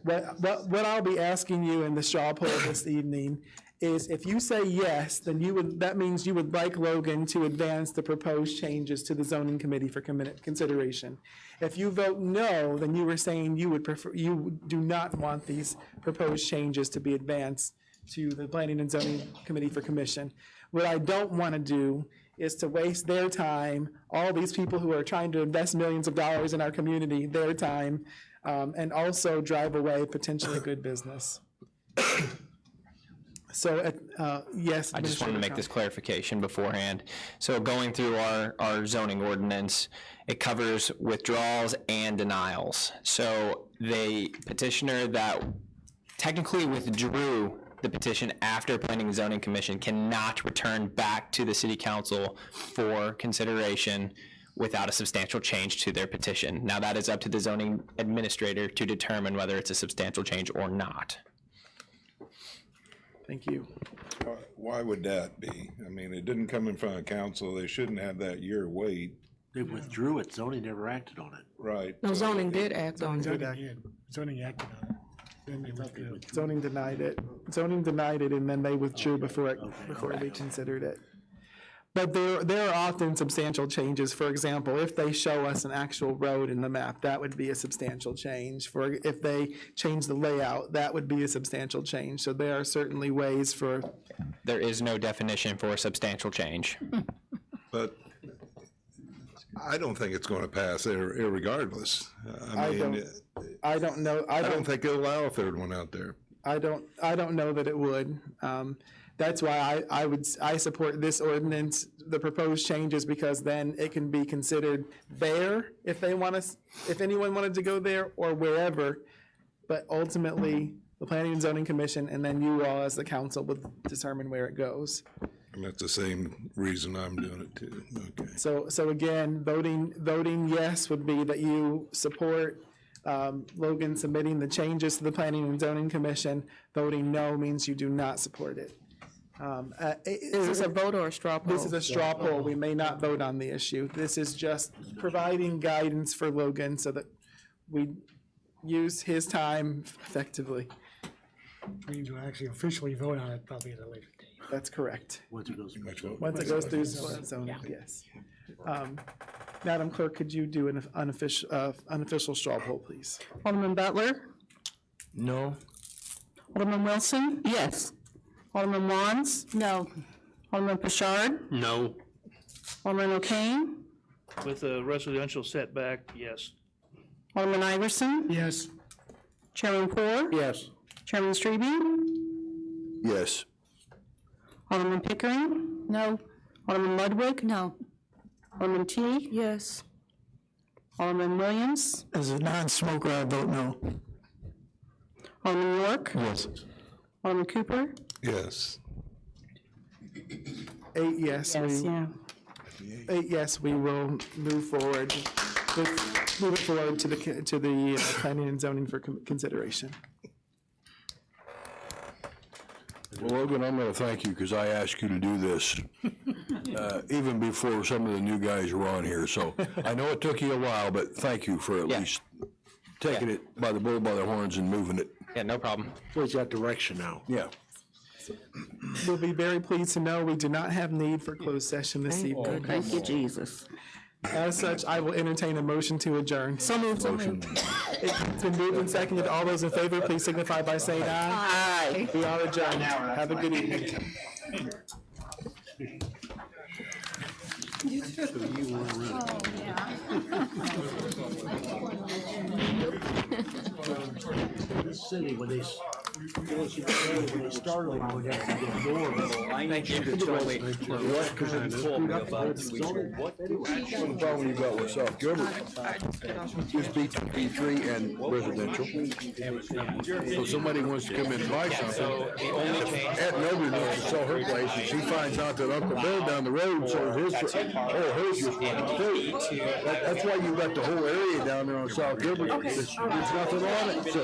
What I'll be asking you in the straw poll this evening is if you say yes, then that means you would like Logan to advance the proposed changes to the zoning committee for consideration. If you vote no, then you were saying you do not want these proposed changes to be advanced to the planning and zoning committee for commission. What I don't want to do is to waste their time, all these people who are trying to invest millions of dollars in our community, their time, and also drive away potentially good business. So, yes. I just wanted to make this clarification beforehand. So going through our zoning ordinance, it covers withdrawals and denials. So the petitioner that technically withdrew the petition after Planning and Zoning Commission cannot return back to the City Council for consideration without a substantial change to their petition. Now that is up to the zoning administrator to determine whether it's a substantial change or not. Thank you. Why would that be? I mean, it didn't come in front of council. They shouldn't have that year wait. They withdrew it, zoning never acted on it. Right. No, zoning did act on it. Zoning acted on it. Zoning denied it. Zoning denied it, and then they withdrew before they considered it. But there are often substantial changes. For example, if they show us an actual road in the map, that would be a substantial change. If they change the layout, that would be a substantial change. So there are certainly ways for. There is no definition for a substantial change. But I don't think it's going to pass irregardless. I don't know. I don't think it'll allow a third one out there. I don't know that it would. That's why I support this ordinance, the proposed changes, because then it can be considered there if anyone wanted to go there or wherever. But ultimately, the Planning and Zoning Commission and then you all as the council would determine where it goes. And that's the same reason I'm doing it too. Okay. So again, voting yes would be that you support Logan submitting the changes to the Planning and Zoning Commission. Voting no means you do not support it. Is this a vote or a straw poll? This is a straw poll. We may not vote on the issue. This is just providing guidance for Logan so that we use his time effectively. Means we'll actually officially vote on it probably at a later date. That's correct. Once it goes through zoning, yes. Madam Clerk, could you do an unofficial straw poll, please? Alderman Butler? No. Alderman Wilson? Yes. Alderman Wands? No. Alderman Pashard? No. Alderman O'Kane? With a residential setback, yes. Alderman Iverson? Yes. Chairman Poor? Yes. Chairman Strebe? Yes. Alderman Pickering? No. Alderman Ludwig? No. Alderman T? Yes. Alderman Williams? As a non-smoker, I vote no. Alderman York? Yes. Alderman Cooper? Yes. 8 yes. Yeah. 8 yes, we will move forward. Move it forward to the Planning and Zoning for consideration. Well, Logan, I'm going to thank you because I asked you to do this even before some of the new guys were on here. So I know it took you a while, but thank you for at least taking it by the bull by the horns and moving it. Yeah, no problem. Where's that direction now? Yeah. We'll be very pleased to know we do not have need for closed session this evening. Thank you, Jesus. As such, I will entertain a motion to adjourn. So moved. It's been moved and seconded. All those in favor, please signify by saying aye. Aye. We are adjourned. Have a good evening. This city, when they started around here, the door. Thank you. Because it screwed up the problem you got with South Gilbert is B3 and residential. So somebody wants to come in and buy something. Aunt Mildred wants to sell her place, and she finds out that Uncle Bill down the road sold his, hers just went too. That's why you got the whole area down there on South Gilbert. There's nothing on it. So